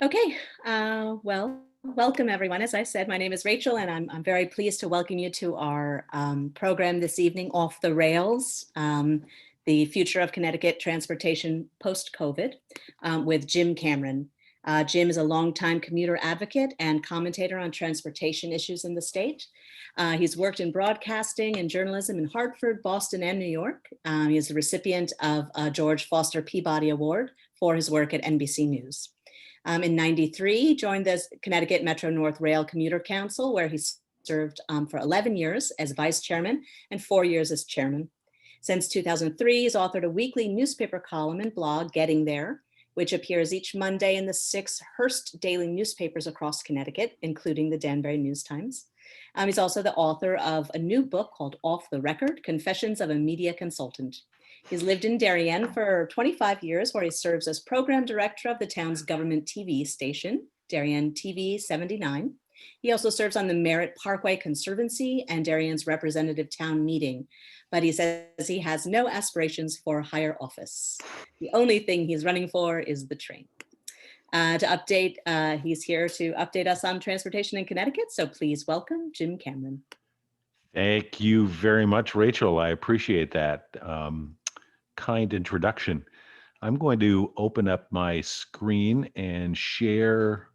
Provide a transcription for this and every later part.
Okay, welcome everyone. As I said, my name is Rachel, and I'm very pleased to welcome you to our program this evening, Off the Rails, the Future of Connecticut Transportation Post-COVID, with Jim Cameron. Jim is a longtime commuter advocate and commentator on transportation issues in the state. He's worked in broadcasting and journalism in Hartford, Boston, and New York. He is the recipient of a George Foster Peabody Award for his work at NBC News. In '93, he joined the Connecticut Metro North Rail Commuter Council, where he served for 11 years as vice chairman and 4 years as chairman. Since 2003, he's authored a weekly newspaper column and blog, Getting There, which appears each Monday in the 6 Hearst daily newspapers across Connecticut, including the Danbury News Times. He's also the author of a new book called Off the Record, Confessions of a Media Consultant. He's lived in Darien for 25 years, where he serves as program director of the town's government TV station, Darien TV 79. He also serves on the Merritt Parkway Conservancy and Darien's representative town meeting, but he says he has no aspirations for higher office. The only thing he's running for is the train. He's here to update us on transportation in Connecticut, so please welcome Jim Cameron. Thank you very much, Rachel. I appreciate that kind introduction. I'm going to open up my screen and share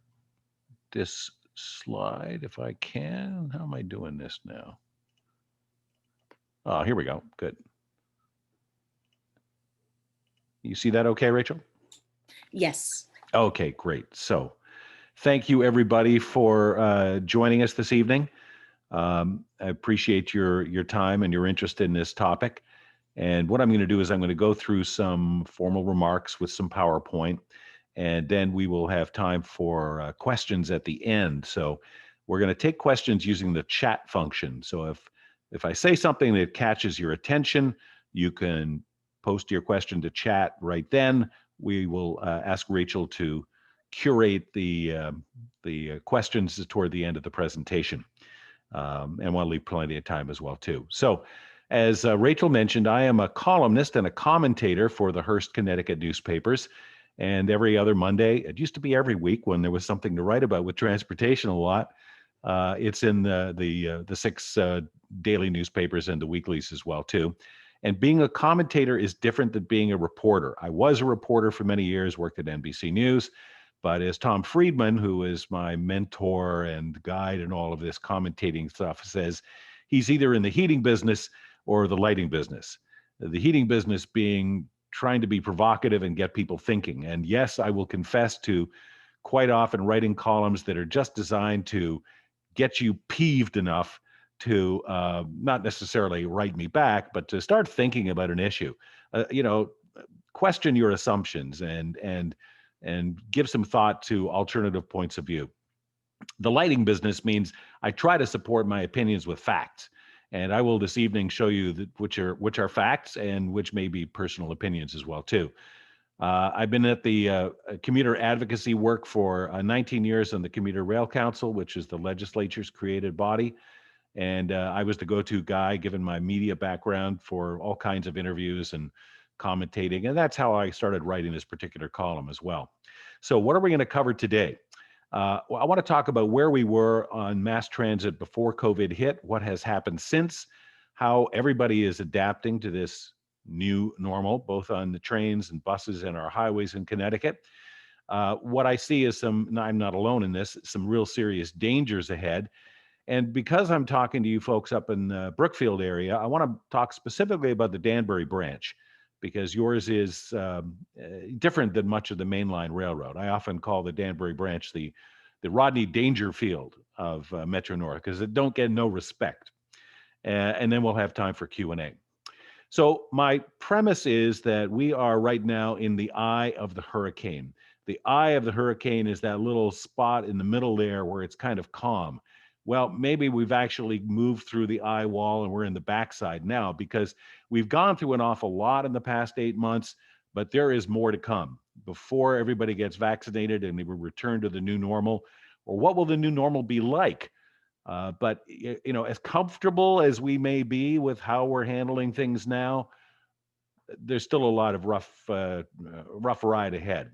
this slide if I can. How am I doing this now? Oh, here we go. Good. You see that okay, Rachel? Yes. Okay, great. So thank you everybody for joining us this evening. I appreciate your time and your interest in this topic. And what I'm going to do is I'm going to go through some formal remarks with some PowerPoint, and then we will have time for questions at the end. So we're going to take questions using the chat function. So if I say something that catches your attention, you can post your question to chat right then. We will ask Rachel to curate the questions toward the end of the presentation. And want to leave plenty of time as well, too. So as Rachel mentioned, I am a columnist and a commentator for the Hearst, Connecticut newspapers. And every other Monday, it used to be every week when there was something to write about with transportation a lot. It's in the 6 daily newspapers and the weeklies as well, too. And being a commentator is different than being a reporter. I was a reporter for many years, worked at NBC News. But as Tom Friedman, who is my mentor and guide in all of this commentating stuff, says, he's either in the heating business or the lighting business. The heating business being trying to be provocative and get people thinking. And yes, I will confess to quite often writing columns that are just designed to get you peeved enough to not necessarily write me back, but to start thinking about an issue. Question your assumptions and give some thought to alternative points of view. The lighting business means I try to support my opinions with facts. And I will this evening show you which are facts and which may be personal opinions as well, too. I've been at the commuter advocacy work for 19 years on the Commuter Rail Council, which is the legislature's created body. And I was the go-to guy, given my media background, for all kinds of interviews and commentating. And that's how I started writing this particular column as well. So what are we going to cover today? I want to talk about where we were on mass transit before COVID hit, what has happened since, how everybody is adapting to this new normal, both on the trains and buses and our highways in Connecticut. What I see is I'm not alone in this, some real serious dangers ahead. And because I'm talking to you folks up in the Brookfield area, I want to talk specifically about the Danbury Branch, because yours is different than much of the mainline railroad. I often call the Danbury Branch the Rodney Dangerfield of Metro North, because it don't get no respect. And then we'll have time for Q&A. So my premise is that we are right now in the eye of the hurricane. The eye of the hurricane is that little spot in the middle there where it's kind of calm. Well, maybe we've actually moved through the eye wall and we're in the backside now, because we've gone through an awful lot in the past 8 months, but there is more to come before everybody gets vaccinated and we return to the new normal. Or what will the new normal be like? But as comfortable as we may be with how we're handling things now, there's still a lot of rough ride ahead.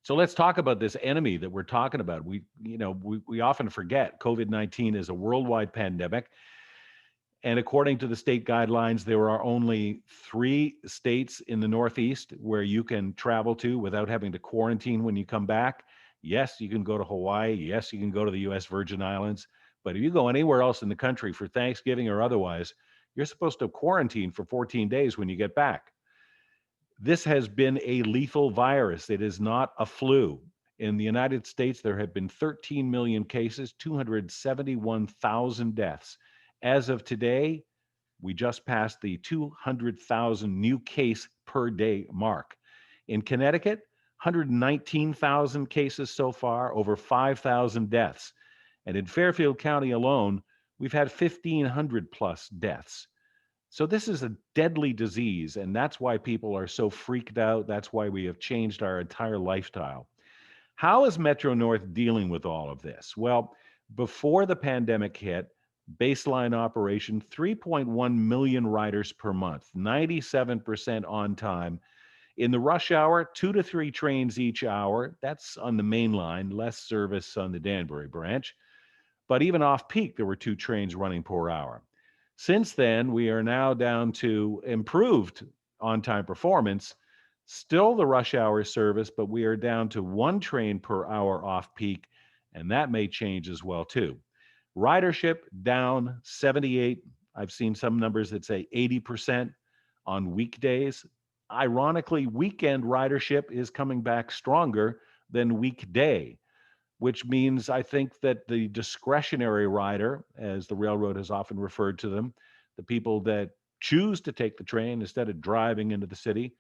So let's talk about this enemy that we're talking about. We often forget COVID-19 is a worldwide pandemic. And according to the state guidelines, there are only 3 states in the Northeast where you can travel to without having to quarantine when you come back. Yes, you can go to Hawaii. Yes, you can go to the US Virgin Islands. But if you go anywhere else in the country for Thanksgiving or otherwise, you're supposed to quarantine for 14 days when you get back. This has been a lethal virus. It is not a flu. In the United States, there have been 13 million cases, 271,000 deaths. As of today, we just passed the 200,000 new case per day mark. In Connecticut, 119,000 cases so far, over 5,000 deaths. And in Fairfield County alone, we've had 1,500 plus deaths. So this is a deadly disease, and that's why people are so freaked out. That's why we have changed our entire lifestyle. How is Metro North dealing with all of this? Well, before the pandemic hit, baseline operation, 3.1 million riders per month, 97% on time. In the rush hour, 2 to 3 trains each hour. That's on the main line, less service on the Danbury Branch. But even off peak, there were 2 trains running per hour. Since then, we are now down to improved on-time performance, still the rush hour service, but we are down to 1 train per hour off peak, and that may change as well too. Ridership down 78. I've seen some numbers that say 80% on weekdays. Ironically, weekend ridership is coming back stronger than weekday, which means I think that the discretionary rider, as the railroad has often referred to them, the people that choose to take the train instead of driving into the city,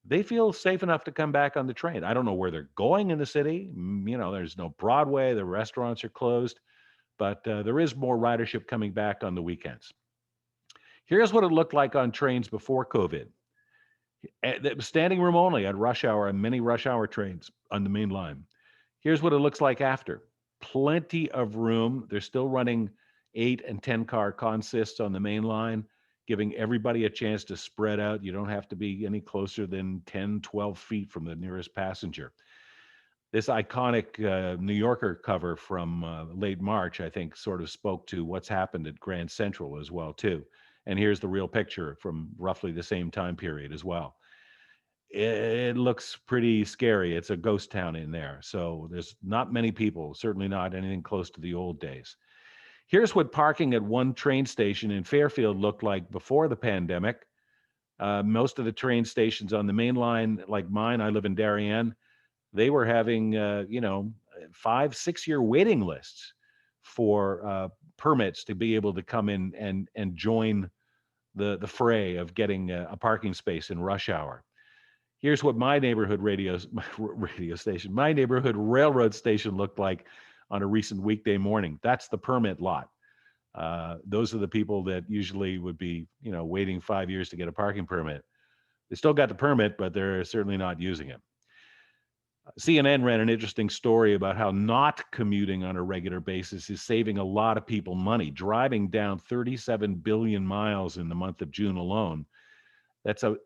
they feel safe enough to come back on the train. I don't know where they're going in the city. There's no Broadway, the restaurants are closed, but there is more ridership coming back on the weekends. Here's what it looked like on trains before COVID. It was standing room only at rush hour and many rush hour trains on the main line. Here's what it looks like after. Plenty of room. They're still running 8 and 10 car consists on the main line, giving everybody a chance to spread out. You don't have to be any closer than 10, 12 feet from the nearest passenger. This iconic New Yorker cover from late March, I think, sort of spoke to what's happened at Grand Central as well, too. And here's the real picture from roughly the same time period as well. It looks pretty scary. It's a ghost town in there. So there's not many people, certainly not anything close to the old days. Here's what parking at one train station in Fairfield looked like before the pandemic. Most of the train stations on the main line, like mine, I live in Darien, they were having, 5-6 year waiting lists for permits to be able to come in and join the fray of getting a parking space in rush hour. Here's what my neighborhood my neighborhood railroad station looked like on a recent weekday morning. That's the permit lot. Those are the people that usually would be, waiting 5 years to get a parking permit. They still got the permit, but they're certainly not using it. CNN ran an interesting story about how not commuting on a regular basis is saving a lot of people money, driving down 37 billion miles in the month of June alone. That's a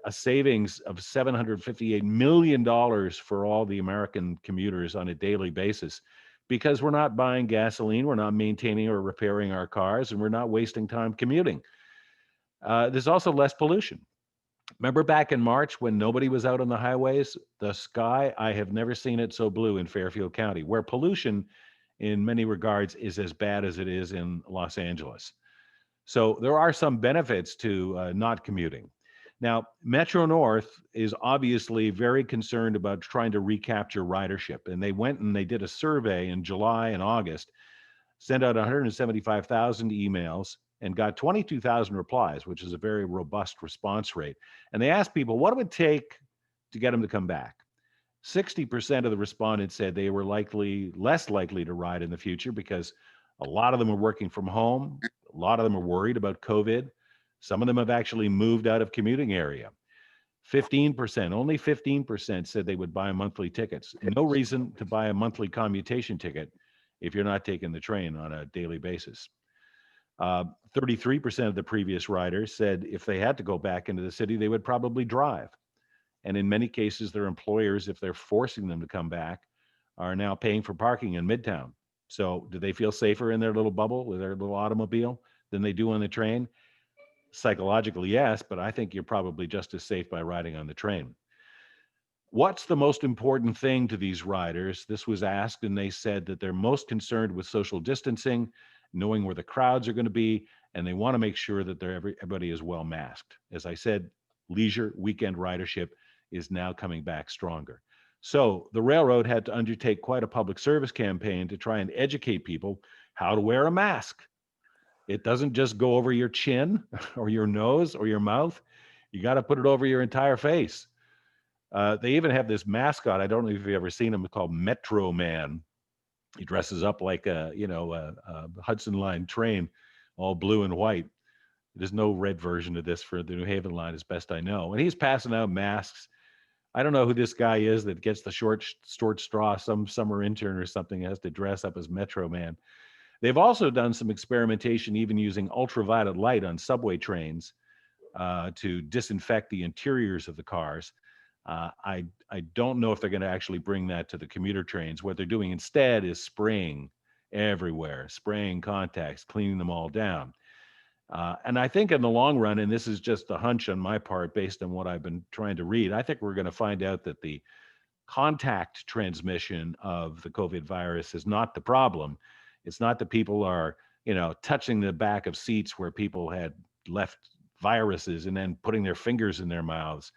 savings of $758 million for all the American commuters on a daily basis, because we're not buying gasoline, we're not maintaining or repairing our cars, and we're not wasting time commuting. There's also less pollution. Remember back in March when nobody was out on the highways? The sky, I have never seen it so blue in Fairfield County, where pollution in many regards is as bad as it is in Los Angeles. So there are some benefits to not commuting. Now, Metro North is obviously very concerned about trying to recapture ridership. And they went and they did a survey in July and August, sent out 175,000 emails, and got 22,000 replies, which is a very robust response rate. And they asked people, what it would take to get them to come back? 60% of the respondents said they were less likely to ride in the future because a lot of them are working from home. A lot of them are worried about COVID. Some of them have actually moved out of commuting area. 15%, only 15% said they would buy monthly tickets. No reason to buy a monthly commutation ticket if you're not taking the train on a daily basis. 33% of the previous riders said if they had to go back into the city, they would probably drive. And in many cases, their employers, if they're forcing them to come back, are now paying for parking in Midtown. So do they feel safer in their little bubble with their little automobile than they do on the train? Psychologically, yes, but I think you're probably just as safe by riding on the train. What's the most important thing to these riders? This was asked, and they said that they're most concerned with social distancing, knowing where the crowds are going to be, and they want to make sure that everybody is well masked. As I said, leisure weekend ridership is now coming back stronger. So the railroad had to undertake quite a public service campaign to try and educate people how to wear a mask. It doesn't just go over your chin or your nose or your mouth. You got to put it over your entire face. They even have this mascot. I don't know if you've ever seen him, called Metro Man. He dresses up like a Hudson Line train, all blue and white. There's no red version of this for the New Haven line, as best I know. And he's passing out masks. I don't know who this guy is that gets the short straw. Some summer intern or something has to dress up as Metro Man. They've also done some experimentation, even using ultraviolet light on subway trains to disinfect the interiors of the cars. I don't know if they're going to actually bring that to the commuter trains. What they're doing instead is spraying everywhere, spraying contacts, cleaning them all down. And I think in the long run, and this is just a hunch on my part based on what I've been trying to read, I think we're going to find out that the contact transmission of the COVID virus is not the problem. It's not that people are, touching the back of seats where people had left viruses and then putting their fingers in their mouths.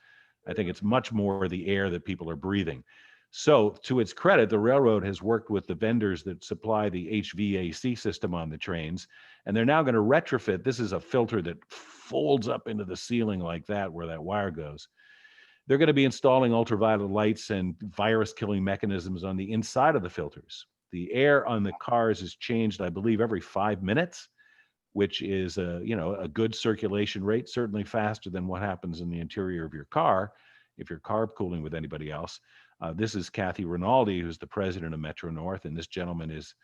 I think it's much more the air that people are breathing. So to its credit, the railroad has worked with the vendors that supply the HVAC system on the trains, and they're now going to retrofit. This is a filter that folds up into the ceiling like that, where that wire goes. They're going to be installing ultraviolet lights and virus-killing mechanisms on the inside of the filters. The air on the cars is changed, I believe, every 5 minutes, which is a good circulation rate, certainly faster than what happens in the interior of your car if you're carpooling with anybody else. This is Kathy Rinaldi, who's the president of Metro North, and this gentleman is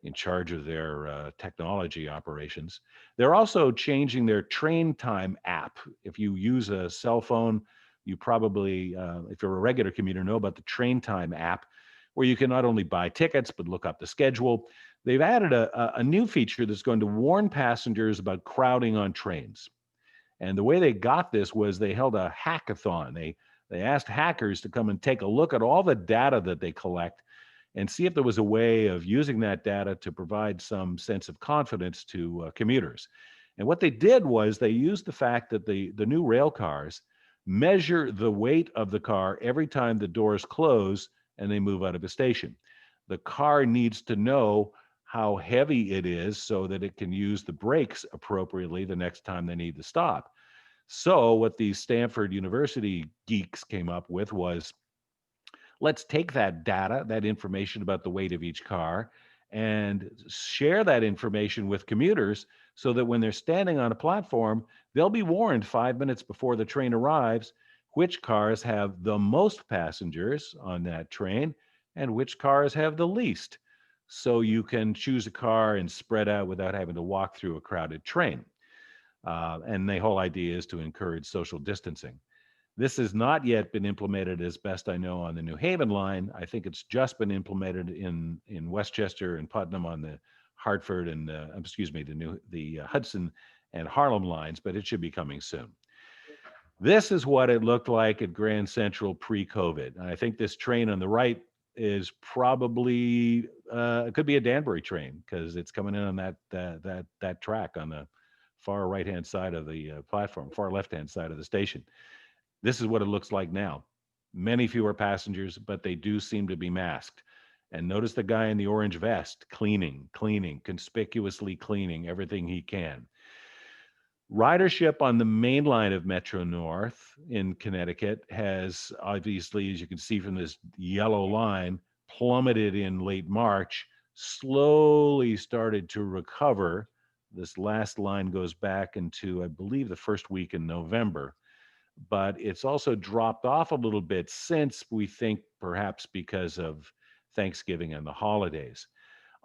in charge of their technology operations. They're also changing their train time app. If you use a cell phone, you probably, if you're a regular commuter, know about the train time app, where you can not only buy tickets, but look up the schedule. They've added a new feature that's going to warn passengers about crowding on trains. And the way they got this was they held a hackathon. They asked hackers to come and take a look at all the data that they collect and see if there was a way of using that data to provide some sense of confidence to commuters. And what they did was they used the fact that the new rail cars measure the weight of the car every time the doors close and they move out of a station. The car needs to know how heavy it is so that it can use the brakes appropriately the next time they need to stop. So what these Stanford University geeks came up with was, let's take that data, that information about the weight of each car, and share that information with commuters so that when they're standing on a platform, they'll be warned 5 minutes before the train arrives which cars have the most passengers on that train and which cars have the least. So you can choose a car and spread out without having to walk through a crowded train. And the whole idea is to encourage social distancing. This has not yet been implemented, as best I know, on the New Haven line. I think it's just been implemented in Westchester and Putnam on the Hartford and the Hudson and Harlem lines, but it should be coming soon. This is what it looked like at Grand Central pre-COVID. And I think this train on the right is probably it could be a Danbury train because it's coming in on that track on the far right-hand side of the platform, far left-hand side of the station. This is what it looks like now. Many fewer passengers, but they do seem to be masked. And notice the guy in the orange vest, cleaning, conspicuously cleaning everything he can. Ridership on the main line of Metro North in Connecticut has obviously, as you can see from this yellow line, plummeted in late March, slowly started to recover. This last line goes back into, I believe, the first week in November. But it's also dropped off a little bit since, we think perhaps because of Thanksgiving and the holidays.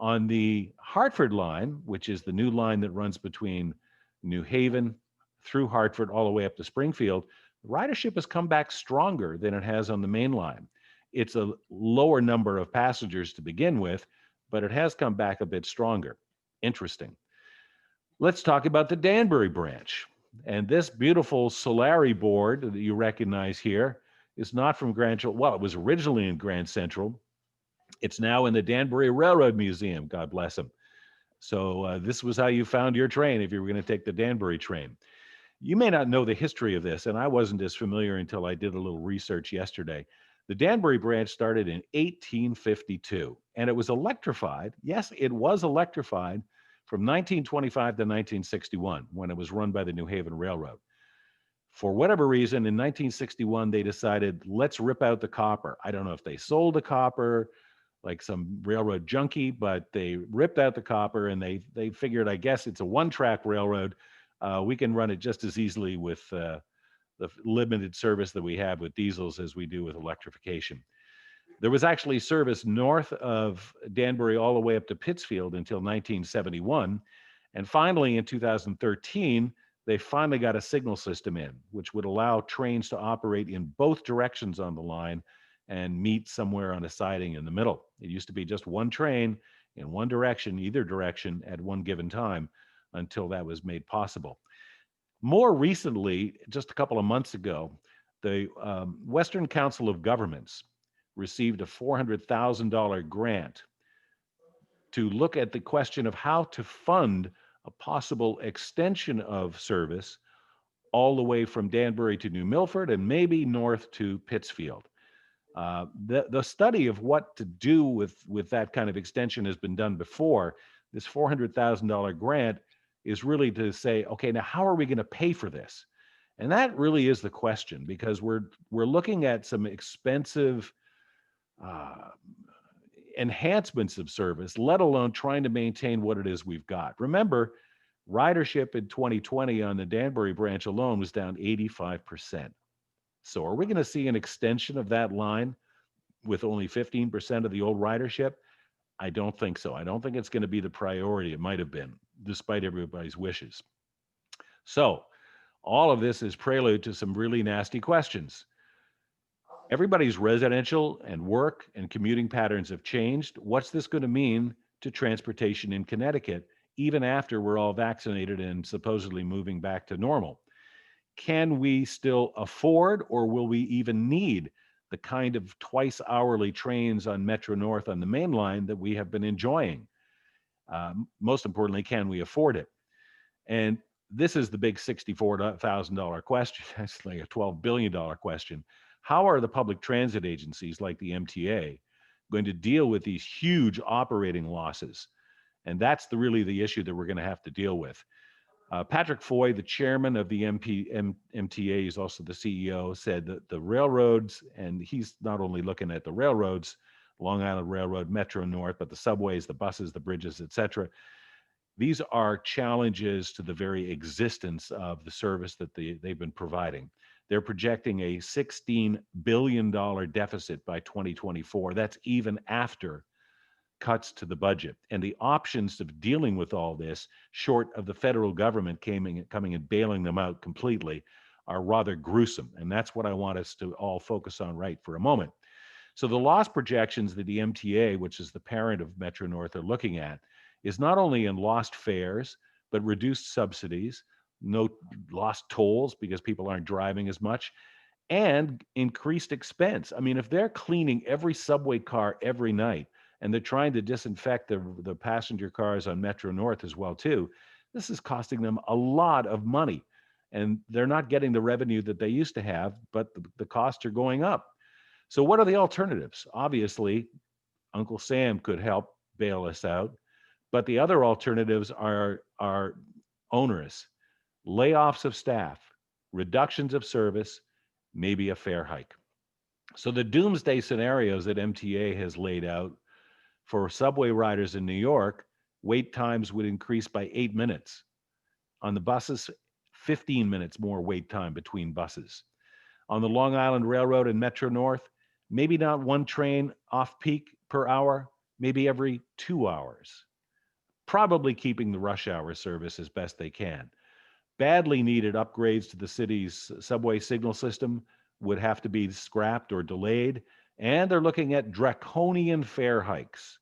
On the Hartford line, which is the new line that runs between New Haven through Hartford all the way up to Springfield, ridership has come back stronger than it has on the main line. It's a lower number of passengers to begin with, but it has come back a bit stronger. Interesting. Let's talk about the Danbury Branch. And this beautiful Solari board that you recognize here is not from Grand Central. Well, it was originally in Grand Central. It's now in the Danbury Railroad Museum. God bless them. So this was how you found your train if you were going to take the Danbury train. You may not know the history of this, and I wasn't as familiar until I did a little research yesterday. The Danbury Branch started in 1852, and it was electrified. Yes, it was electrified from 1925 to 1961 when it was run by the New Haven Railroad. For whatever reason, in 1961, they decided, let's rip out the copper. I don't know if they sold the copper like some railroad junkie, but they ripped out the copper and they figured, I guess it's a one-track railroad. We can run it just as easily with the limited service that we have with diesels as we do with electrification. There was actually service north of Danbury all the way up to Pittsfield until 1971. And finally, in 2013, they finally got a signal system in, which would allow trains to operate in both directions on the line and meet somewhere on a siding in the middle. It used to be just one train in one direction, either direction at one given time, until that was made possible. More recently, just a couple of months ago, the Western Council of Governments received a $400,000 grant to look at the question of how to fund a possible extension of service all the way from Danbury to New Milford and maybe north to Pittsfield. The study of what to do with that kind of extension has been done before. This $400,000 grant is really to say, okay, now how are we going to pay for this? And that really is the question, because we're looking at some expensive enhancements of service, let alone trying to maintain what it is we've got. Remember, ridership in 2020 on the Danbury branch alone was down 85%. So are we going to see an extension of that line with only 15% of the old ridership? I don't think so. I don't think it's going to be the priority. It might have been, despite everybody's wishes. So all of this is prelude to some really nasty questions. Everybody's residential and work and commuting patterns have changed. What's this going to mean to transportation in Connecticut, even after we're all vaccinated and supposedly moving back to normal? Can we still afford, or will we even need the kind of twice hourly trains on Metro North on the main line that we have been enjoying? Most importantly, can we afford it? And this is the big $64,000 question. That's like a $12 billion question. How are the public transit agencies like the MTA going to deal with these huge operating losses? And that's really the issue that we're going to have to deal with. Patrick Foy, the chairman of the MTA, is also the CEO, said that the railroads, and he's not only looking at the railroads, Long Island Railroad, Metro North, but the subways, the buses, the bridges, et cetera. These are challenges to the very existence of the service that they've been providing. They're projecting a $16 billion deficit by 2024. That's even after cuts to the budget. And the options of dealing with all this, short of the federal government coming and bailing them out completely, are rather gruesome. And that's what I want us to all focus on right for a moment. So the loss projections that the MTA, which is the parent of Metro North, are looking at is not only in lost fares, but reduced subsidies, no lost tolls because people aren't driving as much, and increased expense. I mean, if they're cleaning every subway car every night, and they're trying to disinfect the passenger cars on Metro North as well too, this is costing them a lot of money. And they're not getting the revenue that they used to have, but the costs are going up. So what are the alternatives? Obviously, Uncle Sam could help bail us out, but the other alternatives are onerous. Layoffs of staff, reductions of service, maybe a fare hike. So the doomsday scenarios that MTA has laid out for subway riders in New York, wait times would increase by 8 minutes. On the buses, 15 minutes more wait time between buses. On the Long Island Railroad and Metro North, maybe not one train off peak per hour, maybe every 2 hours. Probably keeping the rush hour service as best they can. badly needed upgrades to the city's subway signal system would have to be scrapped or delayed. And they're looking at draconian fare hikes.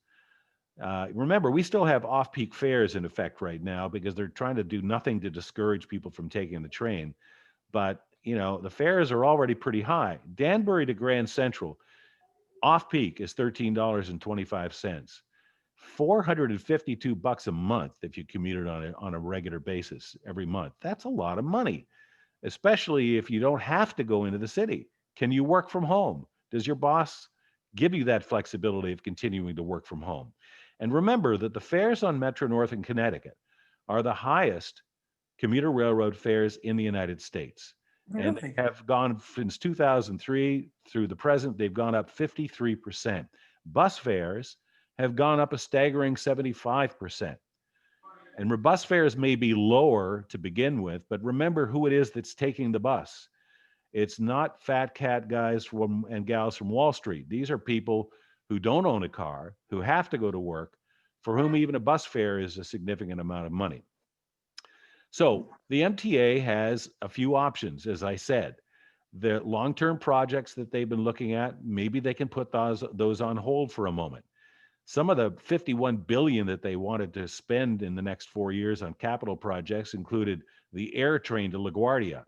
Remember, we still have off-peak fares in effect right now because they're trying to do nothing to discourage people from taking the train. But, the fares are already pretty high. Danbury to Grand Central, off-peak is $13.25. $452 a month if you commute it on a regular basis every month. That's a lot of money, especially if you don't have to go into the city. Can you work from home? Does your boss give you that flexibility of continuing to work from home? And remember that the fares on Metro North in Connecticut are the highest commuter railroad fares in the United States. And they Really? have gone since 2003 through the present, they've gone up 53%. Bus fares have gone up a staggering 75%. And bus fares may be lower to begin with, but remember who it is that's taking the bus. It's not fat cat guys and gals from Wall Street. These are people who don't own a car, who have to go to work, for whom even a bus fare is a significant amount of money. So the MTA has a few options, as I said. The long-term projects that they've been looking at, maybe they can put those on hold for a moment. Some of the $51 billion that they wanted to spend in the next 4 years on capital projects included the air train to LaGuardia.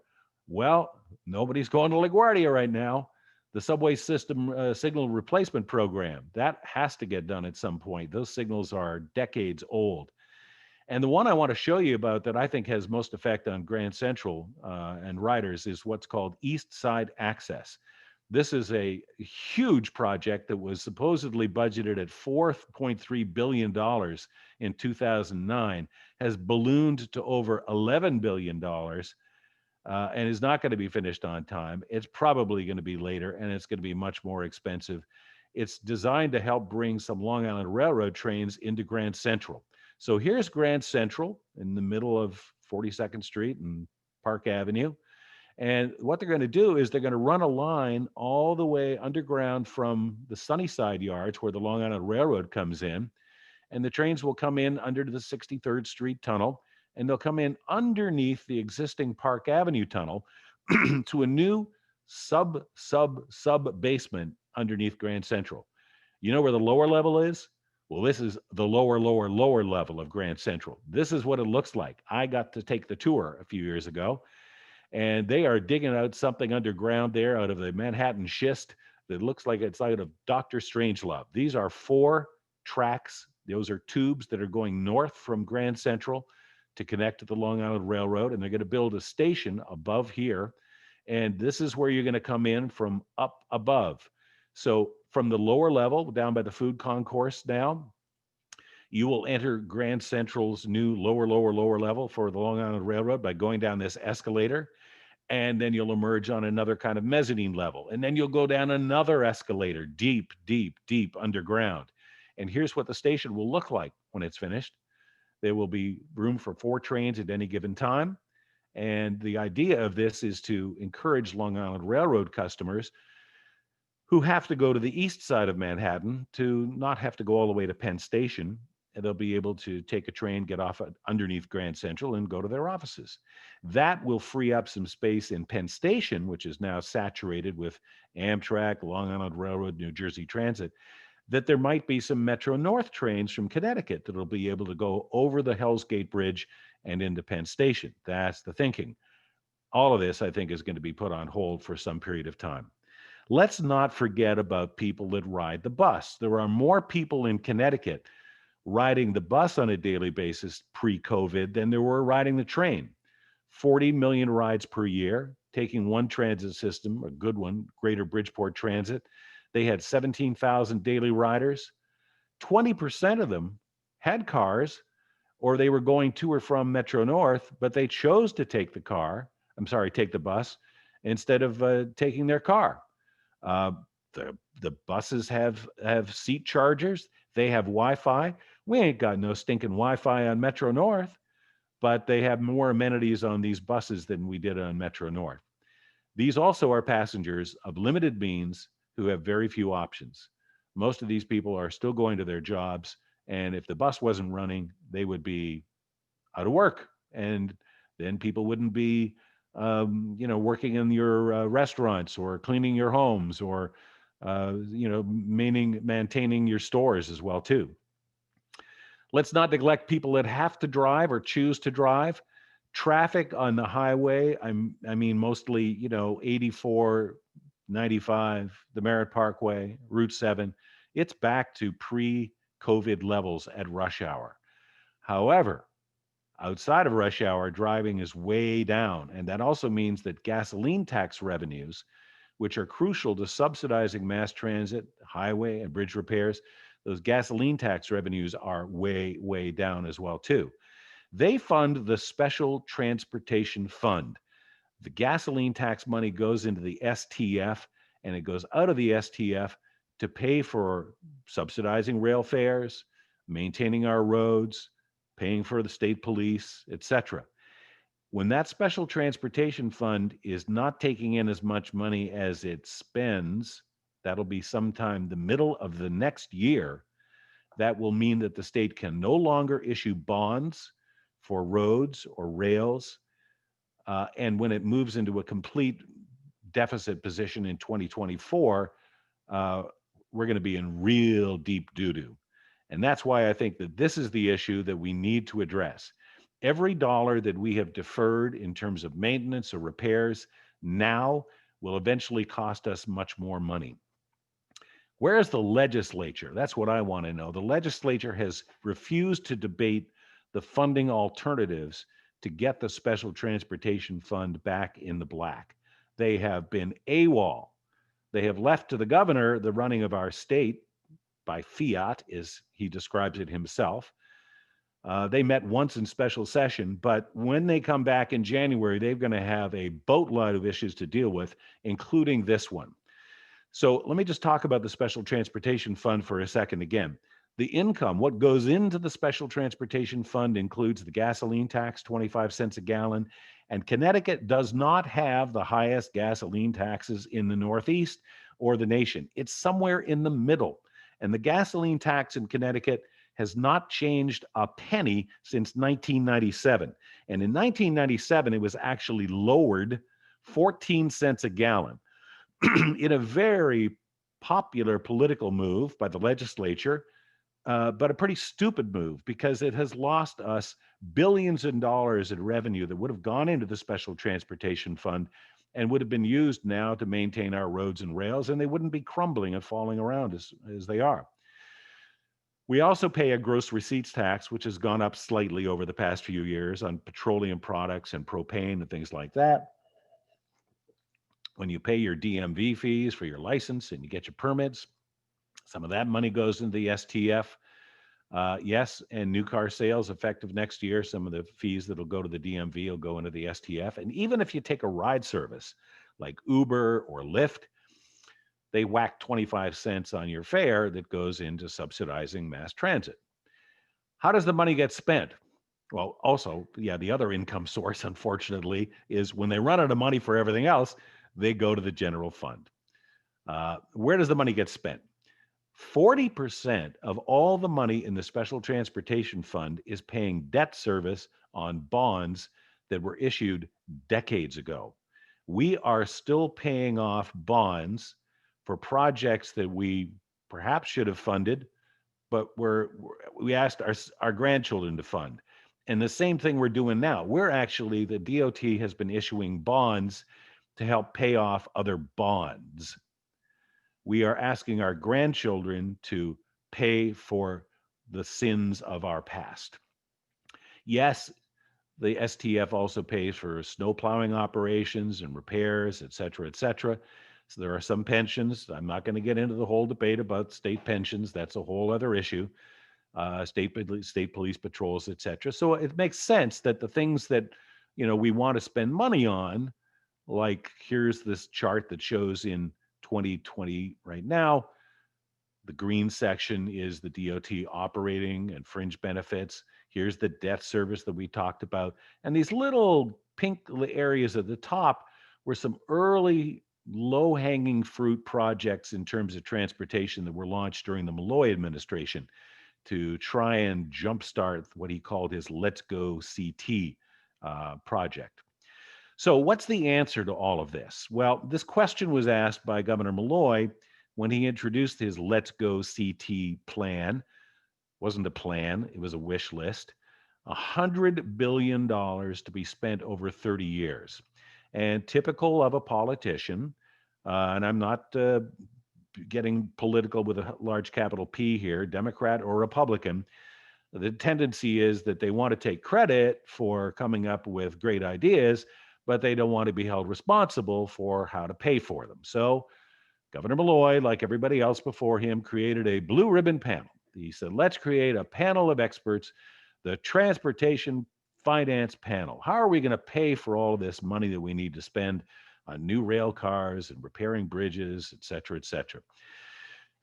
Well, nobody's going to LaGuardia right now. The subway system signal replacement program, that has to get done at some point. Those signals are decades old. And the one I want to show you about that I think has most effect on Grand Central and riders is what's called East Side Access. This is a huge project that was supposedly budgeted at $4.3 billion in 2009, has ballooned to over $11 billion, and is not going to be finished on time. It's probably going to be later, and it's going to be much more expensive. It's designed to help bring some Long Island Railroad trains into Grand Central. So here's Grand Central in the middle of 42nd Street and Park Avenue. And what they're going to do is they're going to run a line all the way underground from the Sunnyside yards where the Long Island Railroad comes in. And the trains will come in under the 63rd Street tunnel, and they'll come in underneath the existing Park Avenue tunnel to a new sub basement underneath Grand Central. You know where the lower level is? Well, this is the lower level of Grand Central. This is what it looks like. I got to take the tour a few years ago, and they are digging out something underground there out of the Manhattan schist that looks like it's out of Dr. Strangelove. These are 4 tracks. Those are tubes that are going north from Grand Central to connect to the Long Island Railroad, and they're going to build a station above here. And this is where you're going to come in from up above. So from the lower level, down by the food concourse now, you will enter Grand Central's new lower level for the Long Island Railroad by going down this escalator. And then you'll emerge on another kind of mezzanine level. And then you'll go down another escalator, deep underground. And here's what the station will look like when it's finished. There will be room for 4 trains at any given time. And the idea of this is to encourage Long Island Railroad customers who have to go to the east side of Manhattan to not have to go all the way to Penn Station. And they'll be able to take a train, get off underneath Grand Central, and go to their offices. That will free up some space in Penn Station, which is now saturated with Amtrak, Long Island Railroad, New Jersey Transit, that there might be some Metro North trains from Connecticut that'll be able to go over the Hell's Gate Bridge and into Penn Station. That's the thinking. All of this, I think, is going to be put on hold for some period of time. Let's not forget about people that ride the bus. There are more people in Connecticut riding the bus on a daily basis pre-COVID than there were riding the train. 40 million rides per year, taking one transit system, a good one, Greater Bridgeport Transit. They had 17,000 daily riders. 20% of them had cars, or they were going to or from Metro North, but they chose to take the bus instead of taking their car. The buses have seat chargers. They have Wi-Fi. We ain't got no stinking Wi-Fi on Metro North, but they have more amenities on these buses than we did on Metro North. These also are passengers of limited means who have very few options. Most of these people are still going to their jobs, and if the bus wasn't running, they would be out of work. And Then people wouldn't be, working in your restaurants or cleaning your homes or, maintaining your stores as well too. Let's not neglect people that have to drive or choose to drive. Traffic on the highway, I mean, mostly, 84, 95, the Merritt Parkway, Route 7, it's back to pre-COVID levels at rush hour. However, outside of rush hour, driving is way down. And that also means that gasoline tax revenues, which are crucial to subsidizing mass transit, highway, and bridge repairs, those gasoline tax revenues are way, way down as well, too. They fund the Special Transportation Fund. The gasoline tax money goes into the STF, and it goes out of the STF to pay for subsidizing rail fares, maintaining our roads, paying for the state police, etc. When that special transportation fund is not taking in as much money as it spends, that'll be sometime the middle of the next year. That will mean that the state can no longer issue bonds for roads or rails. And when it moves into a complete deficit position in 2024, we're going to be in real deep doo-doo. And that's why I think that this is the issue that we need to address. Every dollar that we have deferred in terms of maintenance or repairs now will eventually cost us much more money. Where is the legislature? That's what I want to know. The legislature has refused to debate the funding alternatives to get the Special Transportation Fund back in the black. They have been AWOL. They have left to the governor the running of our state by fiat, as he describes it himself. They met once in special session, but when they come back in January, they're going to have a boatload of issues to deal with, including this one. So let me just talk about the Special Transportation Fund for a second again. The income, what goes into the Special Transportation Fund, includes the gasoline tax, 25 cents a gallon, and Connecticut does not have the highest gasoline taxes in the Northeast or the nation. It's somewhere in the middle. And the gasoline tax in Connecticut has not changed a penny since 1997. And in 1997, it was actually lowered 14 cents a gallon in a very popular political move by the legislature, but a pretty stupid move because it has lost us billions of dollars in revenue that would have gone into the Special Transportation Fund and would have been used now to maintain our roads and rails, and they wouldn't be crumbling and falling around as they are. We also pay a gross receipts tax, which has gone up slightly over the past few years on petroleum products and propane and things like that. When you pay your DMV fees for your license and you get your permits, some of that money goes into the STF. Yes, and new car sales effective next year, some of the fees that'll go to the DMV will go into the STF. And even if you take a ride service like Uber or Lyft, they whack 25 cents on your fare that goes into subsidizing mass transit. How does the money get spent? Well, also, yeah, the other income source, unfortunately, is when they run out of money for everything else, they go to the general fund. Where does the money get spent? 40% of all the money in the Special Transportation Fund is paying debt service on bonds that were issued decades ago. We are still paying off bonds for projects that we perhaps should have funded, but we asked our grandchildren to fund. And the same thing we're doing now. The DOT has been issuing bonds to help pay off other bonds. We are asking our grandchildren to pay for the sins of our past. Yes, the STF also pays for snow plowing operations and repairs, et cetera, et cetera. So there are some pensions. I'm not going to get into the whole debate about state pensions. That's a whole other issue. State police patrols, et cetera. So it makes sense that the things that we want to spend money on, like here's this chart that shows in 2020 right now, the green section is the DOT operating and fringe benefits. Here's the debt service that we talked about. And these little pink areas at the top were some early low-hanging fruit projects in terms of transportation that were launched during the Malloy administration to try and jumpstart what he called his Let's Go CT project. So what's the answer to all of this? Well, this question was asked by Governor Malloy when he introduced his Let's Go CT plan. Wasn't a plan, it was a wish list. $100 billion to be spent over 30 years. And typical of a politician, and I'm not getting political with a large capital P here, Democrat or Republican, the tendency is that they want to take credit for coming up with great ideas, but they don't want to be held responsible for how to pay for them. So Governor Malloy, like everybody else before him, created a blue ribbon panel. He said, let's create a panel of experts, the Transportation Finance Panel. How are we going to pay for all of this money that we need to spend on new rail cars and repairing bridges, et cetera, et cetera?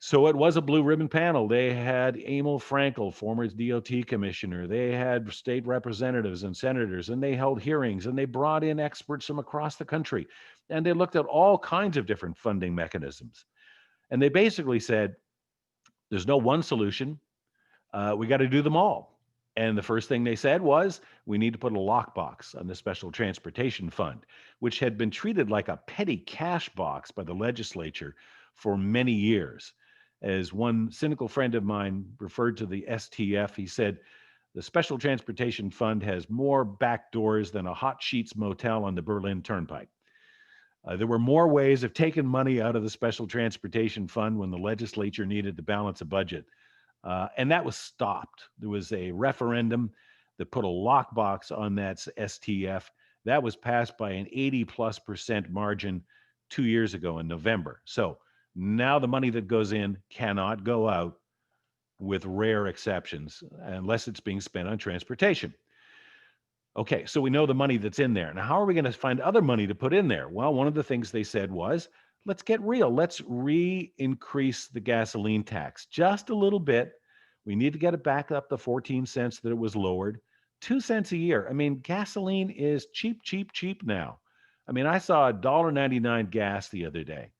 So it was a blue ribbon panel. They had Emil Frankel, former DOT commissioner. They had state representatives and senators, and they held hearings, and they brought in experts from across the country. And they looked at all kinds of different funding mechanisms. And they basically said, there's no one solution. We got to do them all. And the first thing they said was, we need to put a lockbox on the Special Transportation Fund, which had been treated like a petty cash box by the legislature for many years. As one cynical friend of mine referred to the STF, he said, the Special Transportation Fund has more back doors than a Hot Sheets motel on the Berlin Turnpike. There were more ways of taking money out of the Special Transportation Fund when the legislature needed to balance a budget. And that was stopped. There was a referendum that put a lockbox on that STF. That was passed by an 80+% margin 2 years ago in November. So now the money that goes in cannot go out, with rare exceptions, unless it's being spent on transportation. Okay, so we know the money that's in there. Now, how are we going to find other money to put in there? Well, one of the things they said was, let's get real. Let's increase the gasoline tax just a little bit. We need to get it back up to 14 cents that it was lowered. 2 cents a year. I mean, gasoline is cheap, cheap, cheap now. I mean, I saw $1.99 gas the other day.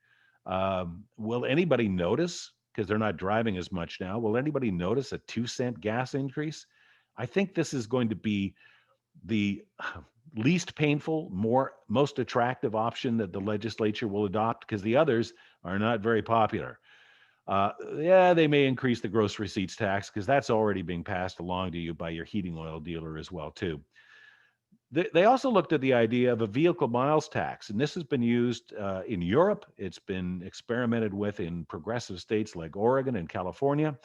Will anybody notice, because they're not driving as much now, will anybody notice a 2-cent gas increase? I think this is going to be the least painful, most attractive option that the legislature will adopt, because the others are not very popular. Yeah, they may increase the gross receipts tax, because that's already being passed along to you by your heating oil dealer as well, too. They also looked at the idea of a vehicle miles tax, and this has been used in Europe. It's been experimented with in progressive states like Oregon and California.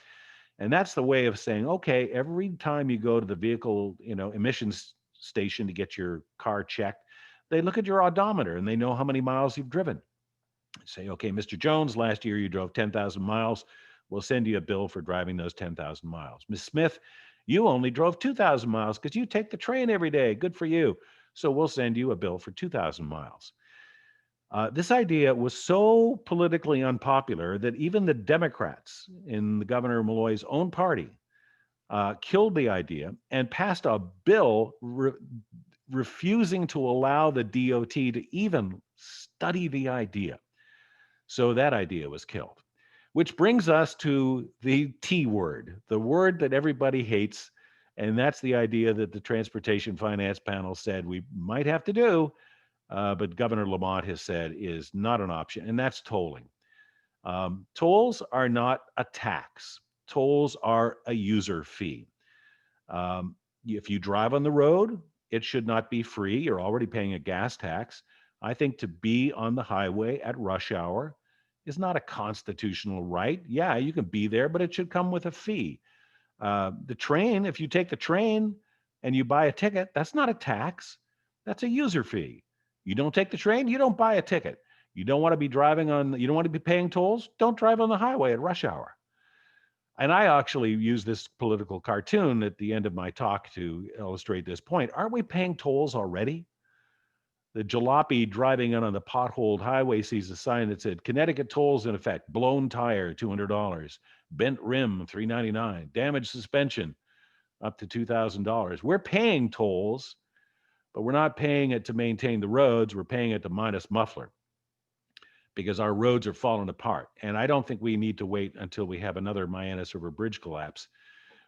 And that's the way of saying, okay, every time you go to the vehicle, emissions station to get your car checked, they look at your odometer and they know how many miles you've driven. Say, okay, Mr. Jones, last year you drove 10,000 miles. We'll send you a bill for driving those 10,000 miles. Ms. Smith, you only drove 2,000 miles because you take the train every day. Good for you. So we'll send you a bill for 2,000 miles. This idea was so politically unpopular that even the Democrats in the Governor Malloy's own party killed the idea and passed a bill refusing to allow the DOT to even study the idea. So that idea was killed. Which brings us to the T word, the word that everybody hates. And that's the idea that the Transportation Finance Panel said we might have to do, but Governor Lamont has said is not an option, and that's tolling. Tolls are not a tax. Tolls are a user fee. If you drive on the road, it should not be free. You're already paying a gas tax. I think to be on the highway at rush hour is not a constitutional right. Yeah, you can be there, but it should come with a fee. The train, if you take the train and you buy a ticket, that's not a tax. That's a user fee. You don't take the train, you don't buy a ticket. You don't want to be you don't want to be paying tolls, don't drive on the highway at rush hour. And I actually use this political cartoon at the end of my talk to illustrate this point. Aren't we paying tolls already? The jalopy driving on the potholed highway sees a sign that said, Connecticut tolls in effect, blown tire, $200, bent rim, $399, damaged suspension, up to $2,000. We're paying tolls, but we're not paying it to maintain the roads. We're paying it to minus muffler because our roads are falling apart. And I don't think we need to wait until we have another Mianus River Bridge collapse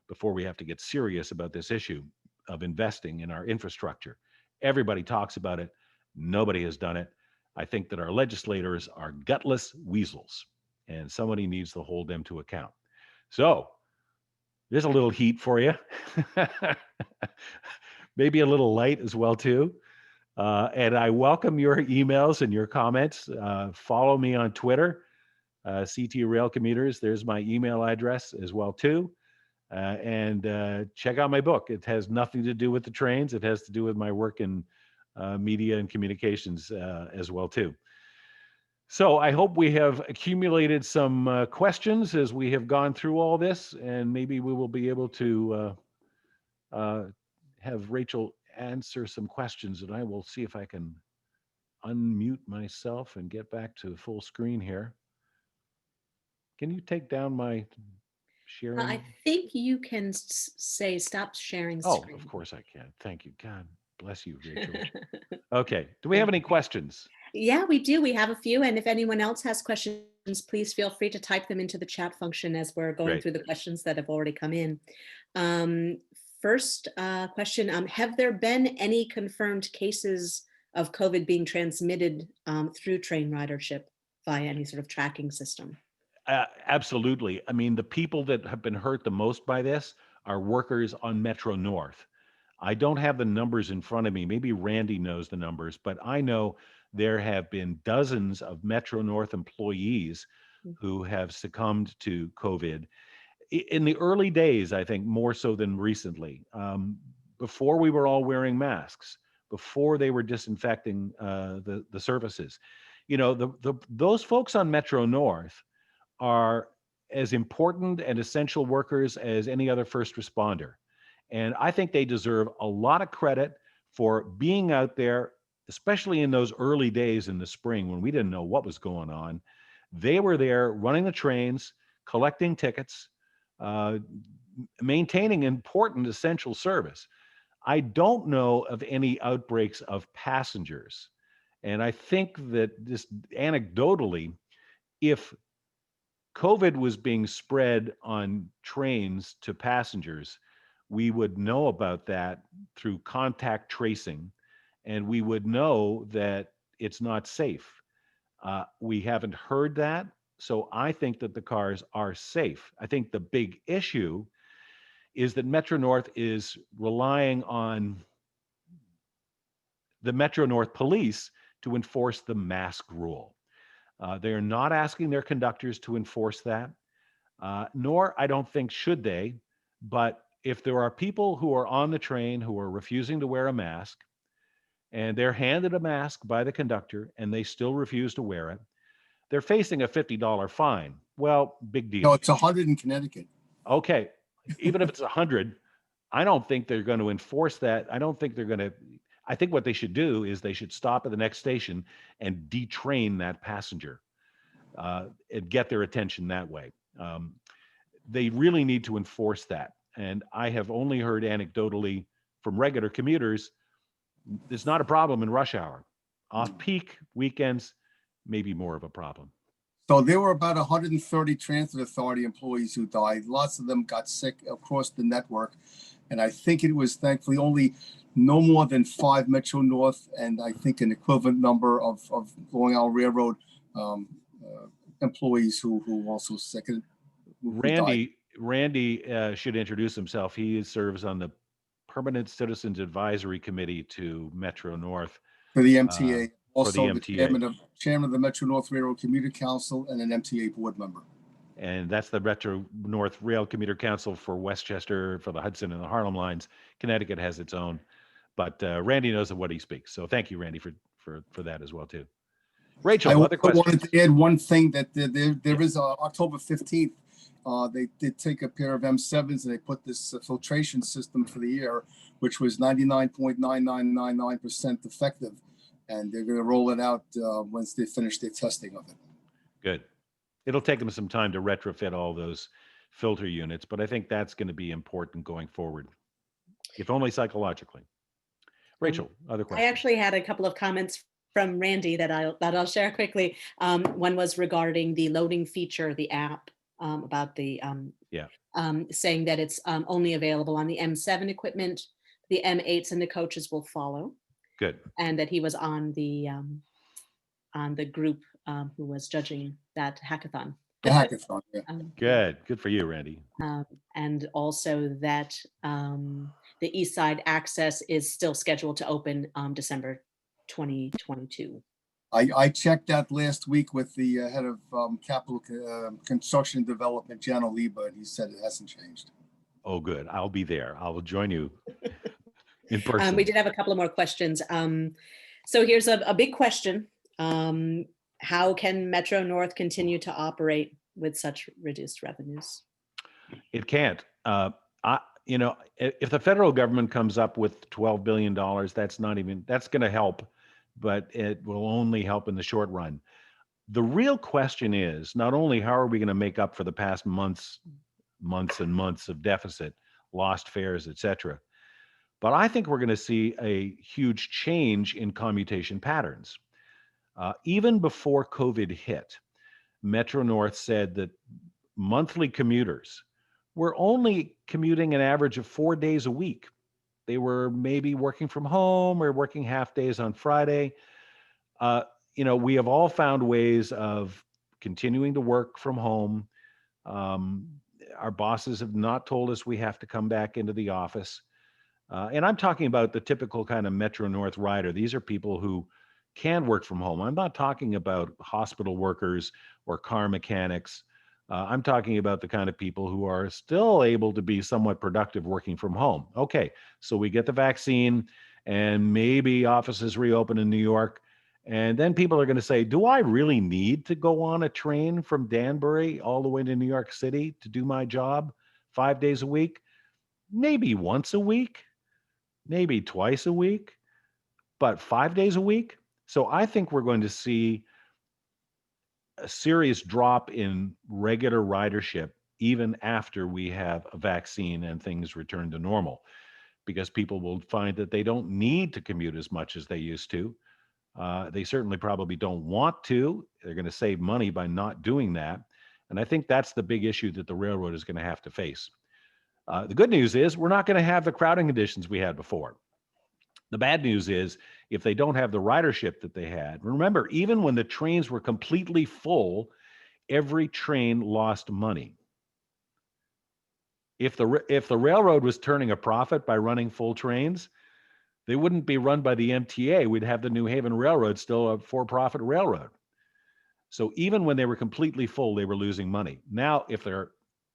before we have to get serious about this issue of investing in our infrastructure. Everybody talks about it. Nobody has done it. I think that our legislators are gutless weasels, and somebody needs to hold them to account. So there's a little heat for you. Maybe a little light as well too. And I welcome your emails and your comments. Follow me on Twitter, CT Rail Commuters. There's my email address as well too. And check out my book. It has nothing to do with the trains. It has to do with my work in media and communications as well too. So I hope we have accumulated some questions as we have gone through all this, and maybe we will be able to have Rachel answer some questions, and I will see if I can unmute myself and get back to full screen here. Can you take down my sharing? I think you can say stop sharing screen. Oh, of course I can. Thank you. God bless you, Rachel. Okay. Do we have any questions? Yeah, we do. We have a few. And if anyone else has questions, please feel free to type them into the chat function as we're going Great. through the questions that have already come in. First question, have there been any confirmed cases of COVID being transmitted through train ridership via any sort of tracking system? Absolutely. I mean, the people that have been hurt the most by this are workers on Metro North. I don't have the numbers in front of me. Maybe Randy knows the numbers, but I know there have been dozens of Metro North employees who have succumbed to COVID. In the early days, I think more so than recently, before we were all wearing masks, before they were disinfecting the surfaces, you know, those folks on Metro North are as important and essential workers as any other first responder. And I think they deserve a lot of credit for being out there, especially in those early days in the spring when we didn't know what was going on. They were there running the trains, collecting tickets, maintaining important essential service. I don't know of any outbreaks of passengers. And I think that just anecdotally, if COVID was being spread on trains to passengers, we would know about that through contact tracing, and we would know that it's not safe. We haven't heard that, so I think that the cars are safe. I think the big issue is that Metro North is relying on the Metro North police to enforce the mask rule. They are not asking their conductors to enforce that, nor I don't think should they. But if there are people who are on the train who are refusing to wear a mask, and they're handed a mask by the conductor and they still refuse to wear it, they're facing a $50 fine. Well, big deal. No, it's 100 in Connecticut. Okay, even if it's 100, I don't think they're going to enforce that. I don't think they're going to. I think what they should do is they should stop at the next station and detrain that passenger and get their attention that way. They really need to enforce that. And I have only heard anecdotally from regular commuters, it's not a problem in rush hour. Off-peak weekends, maybe more of a problem. So there were about 130 Transit Authority employees who died. Lots of them got sick across the network. And I think it was thankfully only no more than 5 Metro North and I think an equivalent number of Long Island Railroad employees who also sick. Randy should introduce himself. He serves on the Permanent Citizens Advisory Committee to Metro North. For the MTA. Also the MTA. Chairman of the Metro North Railroad Commuter Council and an MTA board member. And that's the Metro North Rail Commuter Council for Westchester, for the Hudson and the Harlem lines. Connecticut has its own. But Randy knows of what he speaks. So thank you, Randy, for that as well, too. Rachel, other questions? I wanted to add one thing that there is October 15th. They did take a pair of M7s and they put this filtration system for the air, which was 99.9999% effective. And they're going to roll it out once they finish their testing of it. Good. It'll take them some time to retrofit all those filter units, but I think that's going to be important going forward, if only psychologically. Rachel, other questions? I actually had a couple of comments from Randy that I'll share quickly. One was regarding the loading feature, the app, about the saying that it's only available on the M7 equipment. The M8s and the coaches will follow. Good. and that he was on the group who was judging that hackathon. The hackathon, yeah. Good. Good for you, Randy. And also that the East Side Access is still scheduled to open December 2022. I checked that last week with the head of capital construction development, Jan Oliba, and he said it hasn't changed. Oh, good. I'll be there. I will join you in person. We did have a couple of more questions. So here's a big question. How can Metro North continue to operate with such reduced revenues? It can't. If the federal government comes up with $12 billion, that's going to help, but it will only help in the short run. The real question is not only how are we going to make up for the past months and months of deficit, lost fares, et cetera, but I think we're going to see a huge change in commutation patterns. Even before COVID hit, Metro North said that monthly commuters were only commuting an average of 4 days a week. They were maybe working from home or working half days on Friday. We have all found ways of continuing to work from home. Our bosses have not told us we have to come back into the office. And I'm talking about the typical kind of Metro North rider. These are people who can work from home. I'm not talking about hospital workers or car mechanics. I'm talking about the kind of people who are still able to be somewhat productive working from home. Okay, so we get the vaccine and maybe offices reopen in New York. And then people are going to say, do I really need to go on a train from Danbury all the way to New York City to do my job 5 days a week? Maybe once a week, maybe twice a week, but 5 days a week? So I think we're going to see a serious drop in regular ridership even after we have a vaccine and things return to normal, because people will find that they don't need to commute as much as they used to. They certainly probably don't want to. They're going to save money by not doing that. And I think that's the big issue that the railroad is going to have to face. The good news is we're not going to have the crowding conditions we had before. The bad news is if they don't have the ridership that they had, remember, even when the trains were completely full, every train lost money. If the railroad was turning a profit by running full trains, they wouldn't be run by the MTA. We'd have the New Haven Railroad still a for-profit railroad. So even when they were completely full, they were losing money. Now, if they're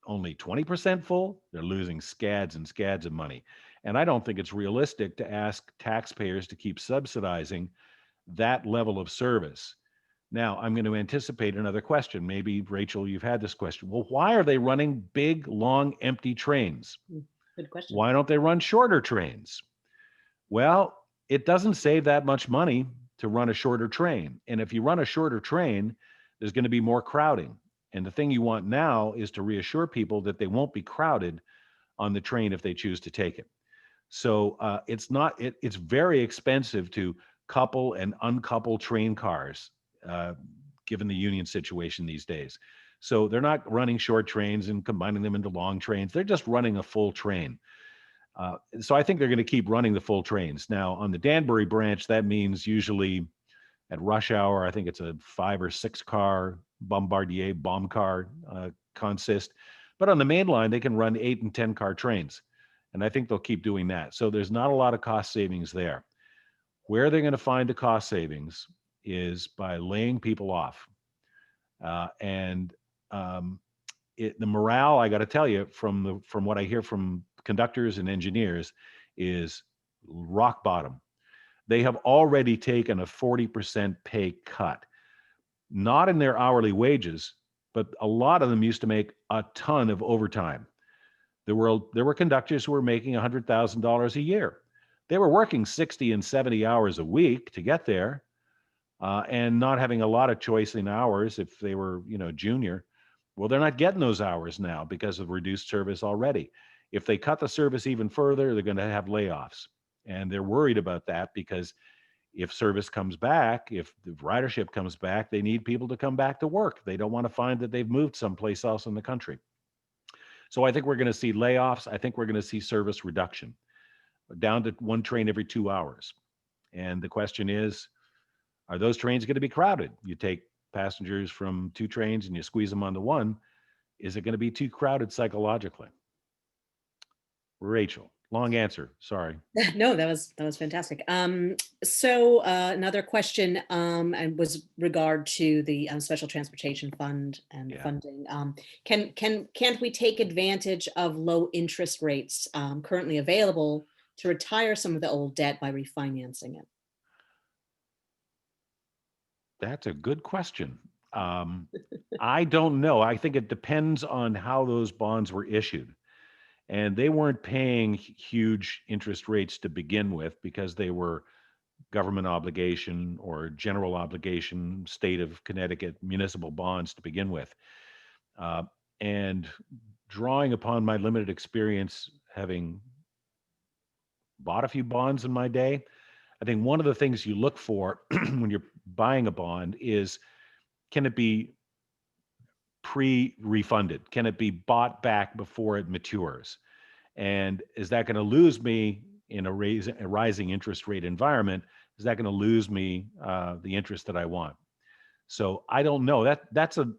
only 20% full, they're losing scads and scads of money. And I don't think it's realistic to ask taxpayers to keep subsidizing that level of service. Now, I'm going to anticipate another question. Maybe, Rachel, you've had this question. Well, why are they running big, long, empty trains? Good question. Why don't they run shorter trains? Well, it doesn't save that much money to run a shorter train. And if you run a shorter train, there's going to be more crowding. And the thing you want now is to reassure people that they won't be crowded on the train if they choose to take it. So it's very expensive to couple and uncouple train cars, given the union situation these days. So they're not running short trains and combining them into long trains. They're just running a full train. So I think they're going to keep running the full trains. Now, on the Danbury branch, that means usually at rush hour, I think it's a 5 or 6 car Bombardier bomb car consist. But on the main line, they can run 8 and 10 car trains. And I think they'll keep doing that. So there's not a lot of cost savings there. Where they're going to find the cost savings is by laying people off. The morale, I got to tell you, from what I hear from conductors and engineers, is rock bottom. They have already taken a 40% pay cut, not in their hourly wages, but a lot of them used to make a ton of overtime. There were conductors who were making $100,000 a year. They were working 60 and 70 hours a week to get there, and not having a lot of choice in hours if they were, junior. Well, they're not getting those hours now because of reduced service already. If they cut the service even further, they're going to have layoffs. And they're worried about that because if service comes back, if the ridership comes back, they need people to come back to work. They don't want to find that they've moved someplace else in the country. So I think we're going to see layoffs. I think we're going to see service reduction down to 1 train every 2 hours. And the question is, are those trains going to be crowded? You take passengers from 2 trains and you squeeze them onto one. Is it going to be too crowded psychologically? Rachel, long answer. Sorry. No, that was fantastic. So another question, and was regard to the Special Transportation Fund and Yeah. funding. Can't we take advantage of low interest rates currently available to retire some of the old debt by refinancing it? That's a good question. I don't know. I think it depends on how those bonds were issued. And they weren't paying huge interest rates to begin with because they were government obligation or general obligation, state of Connecticut municipal bonds to begin with. Uh, and drawing upon my limited experience having bought a few bonds in my day, I think one of the things you look for when you're buying a bond is, can it be pre-refunded? Can it be bought back before it matures? And is that going to lose me in a rising interest rate environment? Is that going to lose me the interest that I want? So I don't know. That's a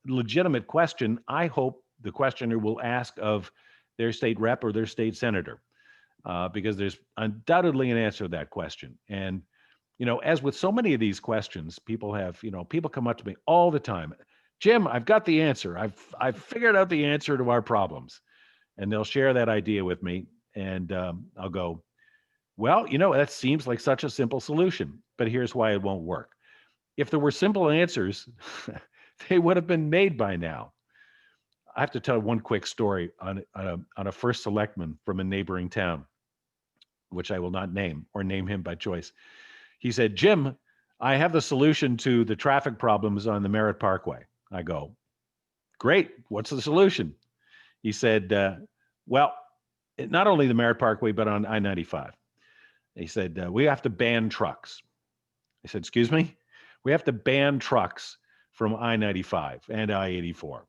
legitimate question. I hope the questioner will ask of their state rep or their state senator, because there's undoubtedly an answer to that question. And as with so many of these questions, people come up to me all the time. Jim, I've got the answer. I've figured out the answer to our problems. And they'll share that idea with me. And I'll go, well, that seems like such a simple solution, but here's why it won't work. If there were simple answers, they would have been made by now. I have to tell one quick story on a first selectman from a neighboring town, which I will not name or name him by choice. He said, Jim, I have the solution to the traffic problems on the Merritt Parkway. I go, great. What's the solution? He said, well, not only the Merritt Parkway, but on I-95. He said, we have to ban trucks. I said, excuse me? We have to ban trucks from I-95 and I-84.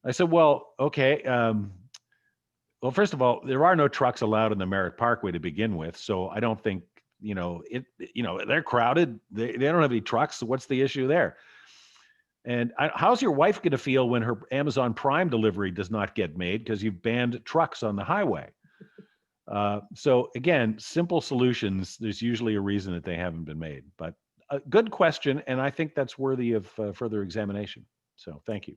I said, well, okay. Well, first of all, there are no trucks allowed in the Merritt Parkway to begin with. So I don't think, they're crowded. They don't have any trucks. So what's the issue there? And how's your wife going to feel when her Amazon Prime delivery does not get made because you've banned trucks on the highway? So again, simple solutions, there's usually a reason that they haven't been made. But a good question, and I think that's worthy of further examination. So thank you.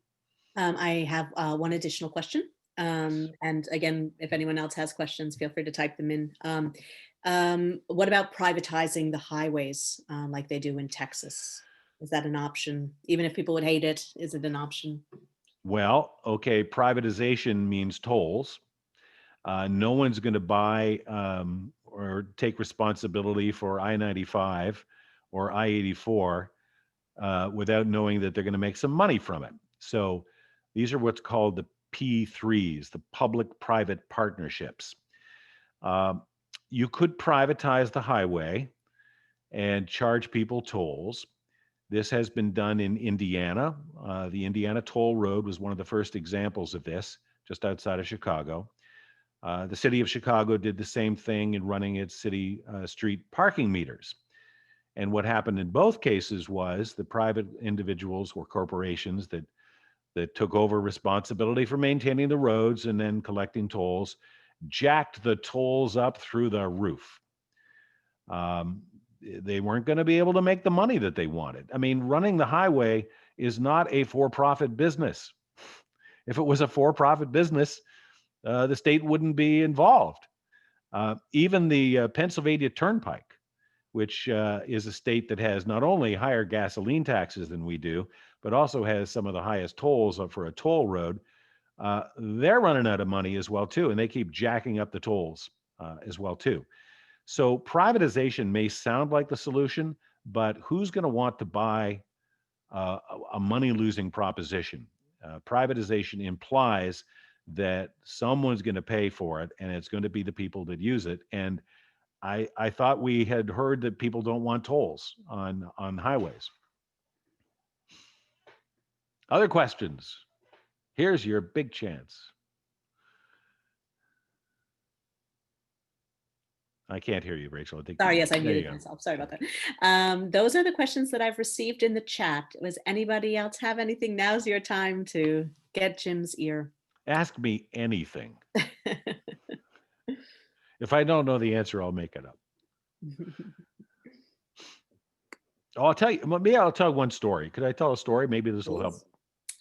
I have one additional question. And again, if anyone else has questions, feel free to type them in. What about privatizing the highways like they do in Texas? Is that an option? Even if people would hate it, is it an option? Well, okay, privatization means tolls. No one's going to buy or take responsibility for I-95 or I-84 without knowing that they're going to make some money from it. So these are what's called the P3s, the public-private partnerships. You could privatize the highway and charge people tolls. This has been done in Indiana. The Indiana Toll Road was one of the first examples of this, just outside of Chicago. The city of Chicago did the same thing in running its city street parking meters. And what happened in both cases was the private individuals or corporations that took over responsibility for maintaining the roads and then collecting tolls, jacked the tolls up through the roof. They weren't going to be able to make the money that they wanted. I mean, running the highway is not a for-profit business. If it was a for-profit business, the state wouldn't be involved. Even the Pennsylvania Turnpike, which is a state that has not only higher gasoline taxes than we do, but also has some of the highest tolls for a toll road, they're running out of money as well too, and they keep jacking up the tolls as well too. So privatization may sound like the solution, but who's going to want to buy a money-losing proposition? Privatization implies that someone's going to pay for it, and it's going to be the people that use it. And I thought we had heard that people don't want tolls on highways. Other questions? Here's your big chance. I can't hear you, Rachel. I think Sorry, yes, I there you muted go. myself. Sorry about that. Those are the questions that I've received in the chat. Was anybody else have anything? Now's your time to get Jim's ear. Ask me anything. If I don't know the answer, I'll make it up. Oh, I'll tell you. Maybe I'll tell one story. Could I tell a story? Maybe this will help Please.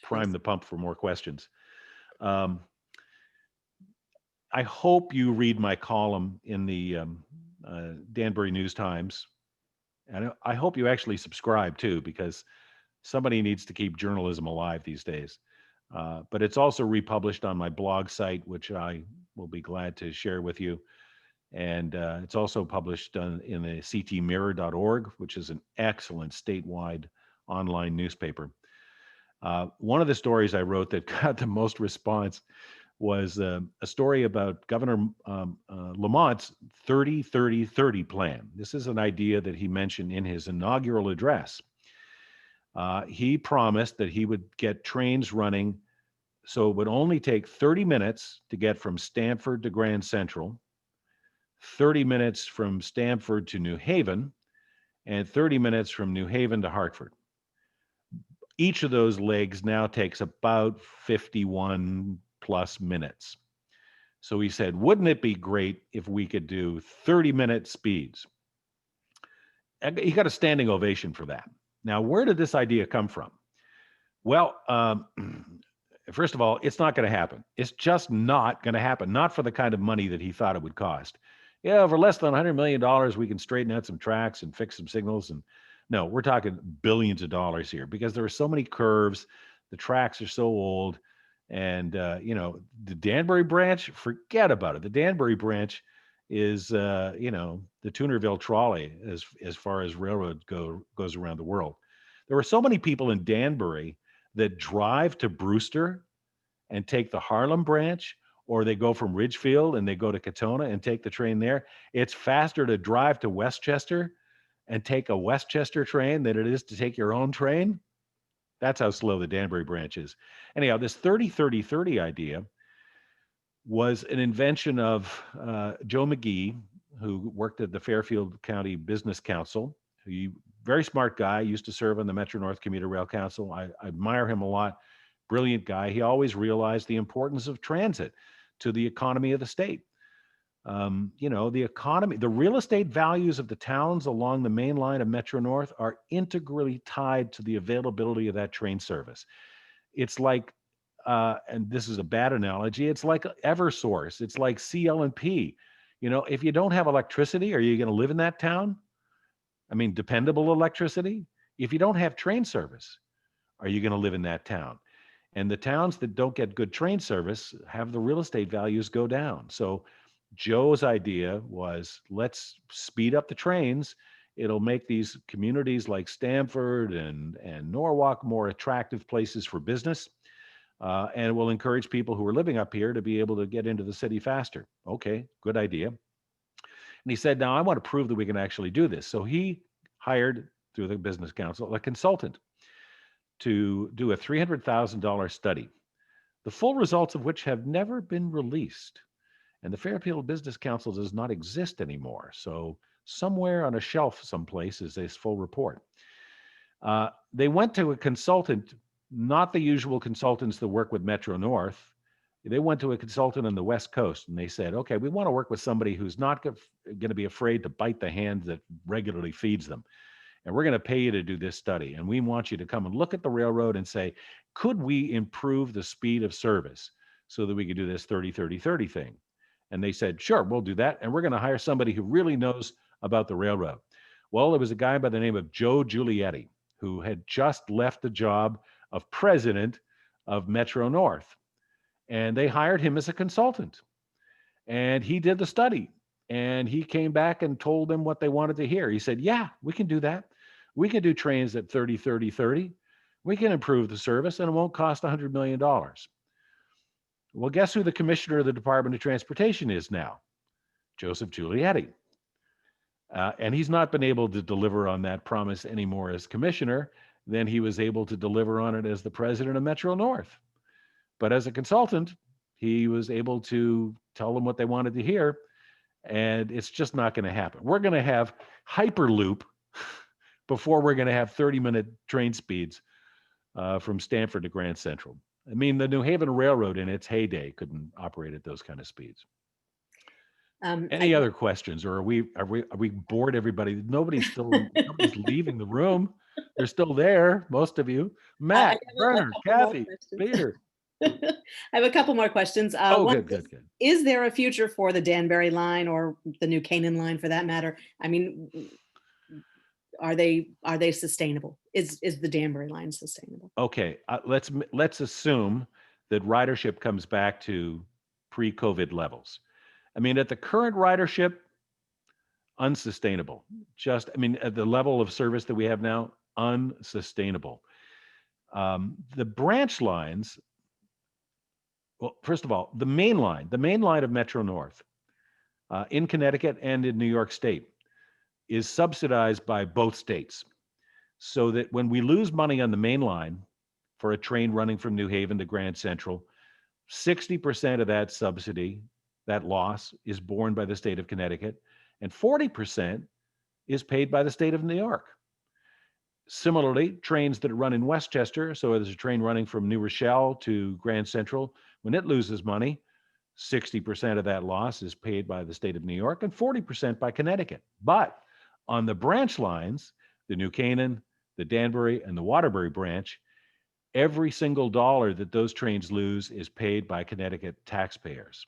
prime the pump for more questions. I hope you read my column in the Danbury News Times. And I hope you actually subscribe too, because somebody needs to keep journalism alive these days. But it's also republished on my blog site, which I will be glad to share with you. And it's also published in the ctmirror.org, which is an excellent statewide online newspaper. One of the stories I wrote that got the most response was a story about Governor Lamont's 30-30-30 plan. This is an idea that he mentioned in his inaugural address. He promised that he would get trains running so it would only take 30 minutes to get from Stamford to Grand Central, 30 minutes from Stamford to New Haven, and 30 minutes from New Haven to Hartford. Each of those legs now takes about 51 plus minutes. So he said, wouldn't it be great if we could do 30-minute speeds? He got a standing ovation for that. Now, where did this idea come from? Well, first of all, it's not going to happen. It's just not going to happen. Not for the kind of money that he thought it would cost. Yeah, for less than $100 million, we can straighten out some tracks and fix some signals. And no, we're talking billions of dollars here because there are so many curves. The tracks are so old. And, the Danbury Branch, forget about it. The Danbury Branch is, the Toonerville trolley as far as railroad goes around the world. There were so many people in Danbury that drive to Brewster and take the Harlem Branch, or they go from Ridgefield and they go to Katona and take the train there. It's faster to drive to Westchester and take a Westchester train than it is to take your own train. That's how slow the Danbury Branch is. Anyhow, this 30-30-30 idea was an invention of Joe McGee, who worked at the Fairfield County Business Council. Very smart guy, used to serve on the Metro-North Commuter Rail Council. I admire him a lot. Brilliant guy. He always realized the importance of transit to the economy of the state. The economy, the real estate values of the towns along the main line of Metro North are integrally tied to the availability of that train service. It's like, and this is a bad analogy, it's like Eversource. It's like CL&P. If you don't have electricity, are you going to live in that town? I mean, dependable electricity. If you don't have train service, are you going to live in that town? And the towns that don't get good train service have the real estate values go down. So Joe's idea was, let's speed up the trains. It'll make these communities like Stamford and Norwalk more attractive places for business. And it will encourage people who are living up here to be able to get into the city faster. Okay, good idea. And he said, now I want to prove that we can actually do this. So he hired, through the business council, a consultant to do a $300,000 study, the full results of which have never been released. And the Fairfield Business Council does not exist anymore. So somewhere on a shelf someplace is this full report. They went to a consultant, not the usual consultants that work with Metro North. They went to a consultant on the West Coast and they said, okay, we want to work with somebody who's not going to be afraid to bite the hand that regularly feeds them. And we're going to pay you to do this study. And we want you to come and look at the railroad and say, could we improve the speed of service so that we could do this 30-30-30 thing? And they said, sure, we'll do that. And we're going to hire somebody who really knows about the railroad. Well, it was a guy by the name of Joe Giulietti, who had just left the job of president of Metro North. And they hired him as a consultant. And he did the study. And he came back and told them what they wanted to hear. He said, yeah, we can do that. We can do trains at 30-30-30. We can improve the service and it won't cost $100 million. Well, guess who the commissioner of the Department of Transportation is now? Joseph Giulietti. And he's not been able to deliver on that promise anymore as commissioner than he was able to deliver on it as the president of Metro North. But as a consultant, he was able to tell them what they wanted to hear. And it's just not going to happen. We're going to have Hyperloop before we're going to have 30-minute train speeds from Stamford to Grand Central. I mean, the New Haven Railroad in its heyday couldn't operate at those kind of speeds. Any other questions, or are we bored, everybody? Nobody's leaving the room. They're still there, most of you. Matt, Bernard, Kathy, Peter. I have a couple more questions. Good. Is there a future for the Danbury line or the New Canaan line, for that matter? I mean, are they sustainable? Is the Danbury line sustainable? Okay, let's assume that ridership comes back to pre-COVID levels. I mean, at the current ridership, unsustainable. At the level of service that we have now, unsustainable. The branch lines, well, first of all, the main line of Metro North in Connecticut and in New York State is subsidized by both states. So that when we lose money on the main line for a train running from New Haven to Grand Central, 60% of that subsidy, that loss, is borne by the state of Connecticut, and 40% is paid by the state of New York. Similarly, trains that run in Westchester, so there's a train running from New Rochelle to Grand Central, when it loses money, 60% of that loss is paid by the state of New York and 40% by Connecticut. But on the branch lines, the New Canaan, the Danbury, and the Waterbury branch, every single dollar that those trains lose is paid by Connecticut taxpayers.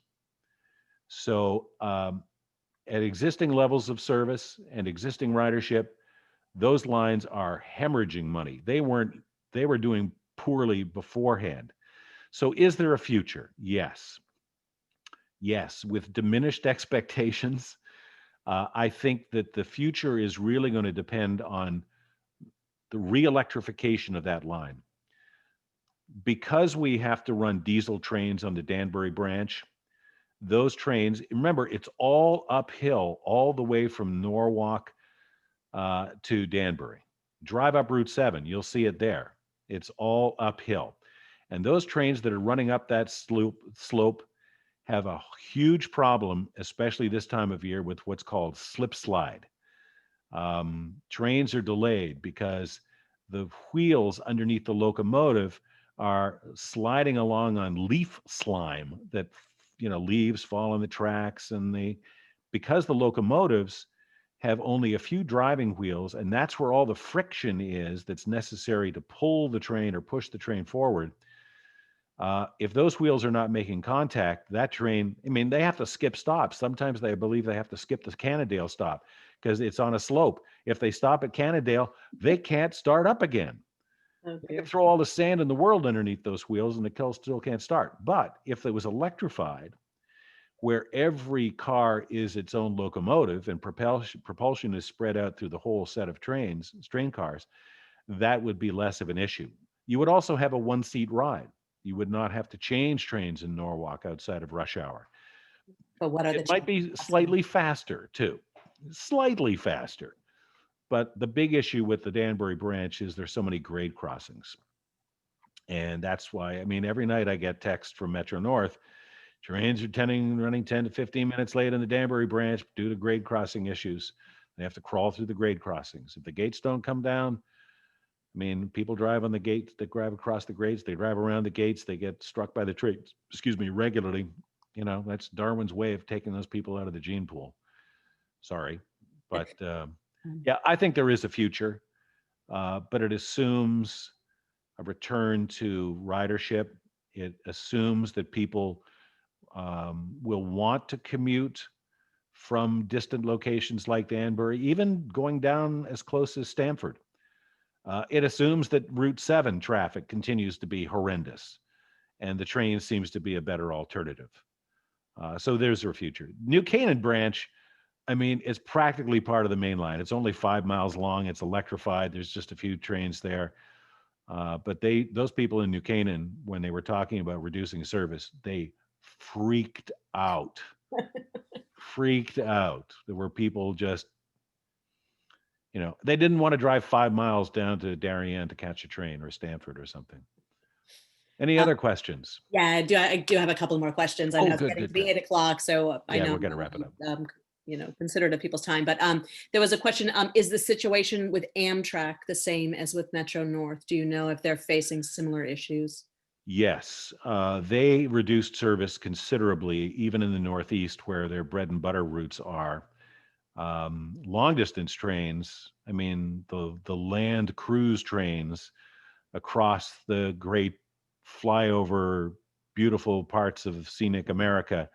So at existing levels of service and existing ridership, those lines are hemorrhaging money. They were doing poorly beforehand. So is there a future? Yes. Yes, with diminished expectations. I think that the future is really going to depend on the re-electrification of that line. Because we have to run diesel trains on the Danbury branch, those trains, remember, it's all uphill all the way from Norwalk to Danbury. Drive up Route 7, you'll see it there. It's all uphill. And those trains that are running up that slope have a huge problem, especially this time of year, with what's called slip slide. Trains are delayed because the wheels underneath the locomotive are sliding along on leaf slime that, leaves fall on the tracks, and because the locomotives have only a few driving wheels, and that's where all the friction is that's necessary to pull the train or push the train forward. If those wheels are not making contact, that train, they have to skip stops. Sometimes I believe they have to skip the Cannondale stop because it's on a slope. If they stop at Cannondale, they can't start up again. They can throw all the sand in the world underneath those wheels and the still can't start. But if it was electrified, where every car is its own locomotive and propulsion is spread out through the whole set of train cars, that would be less of an issue. You would also have a one-seat ride. You would not have to change trains in Norwalk outside of rush hour. But what are it might be slightly faster too, slightly faster. But the big issue with the Danbury branch is there's so many grade crossings. And that's why, every night I get text from Metro North, trains are running 10 to 15 minutes late in the Danbury branch due to grade crossing issues. They have to crawl through the grade crossings. If the gates don't come down, people drive on the gates, they drive across the grades, they drive around the gates, they get struck by the trains, regularly. That's Darwin's way of taking those people out of the gene pool. Sorry. But yeah, I think there is a future, but it assumes a return to ridership. It assumes that people will want to commute from distant locations like Danbury, even going down as close as Stamford. It assumes that Route 7 traffic continues to be horrendous, and the train seems to be a better alternative. So there's their future. New Canaan branch, it's practically part of the main line. It's only 5 miles long. It's electrified. There's just a few trains there. But those people in New Canaan, when they were talking about reducing service, they freaked out. Freaked out. There were people just, they didn't want to drive 5 miles down to Darien to catch a train or Stamford or something. Any other questions? Yeah, I do have a couple more questions. I know Oh, it's good, getting good, to be good. 8 o'clock, so I Yeah, know, we're gonna wrap it up. considerate of people's time. But there was a question, is the situation with Amtrak the same as with Metro North? Do you know if they're facing similar issues? Yes, they reduced service considerably, even in the Northeast where their bread and butter routes are. Long distance trains, I mean, the land cruise trains across the great flyover, beautiful parts of scenic America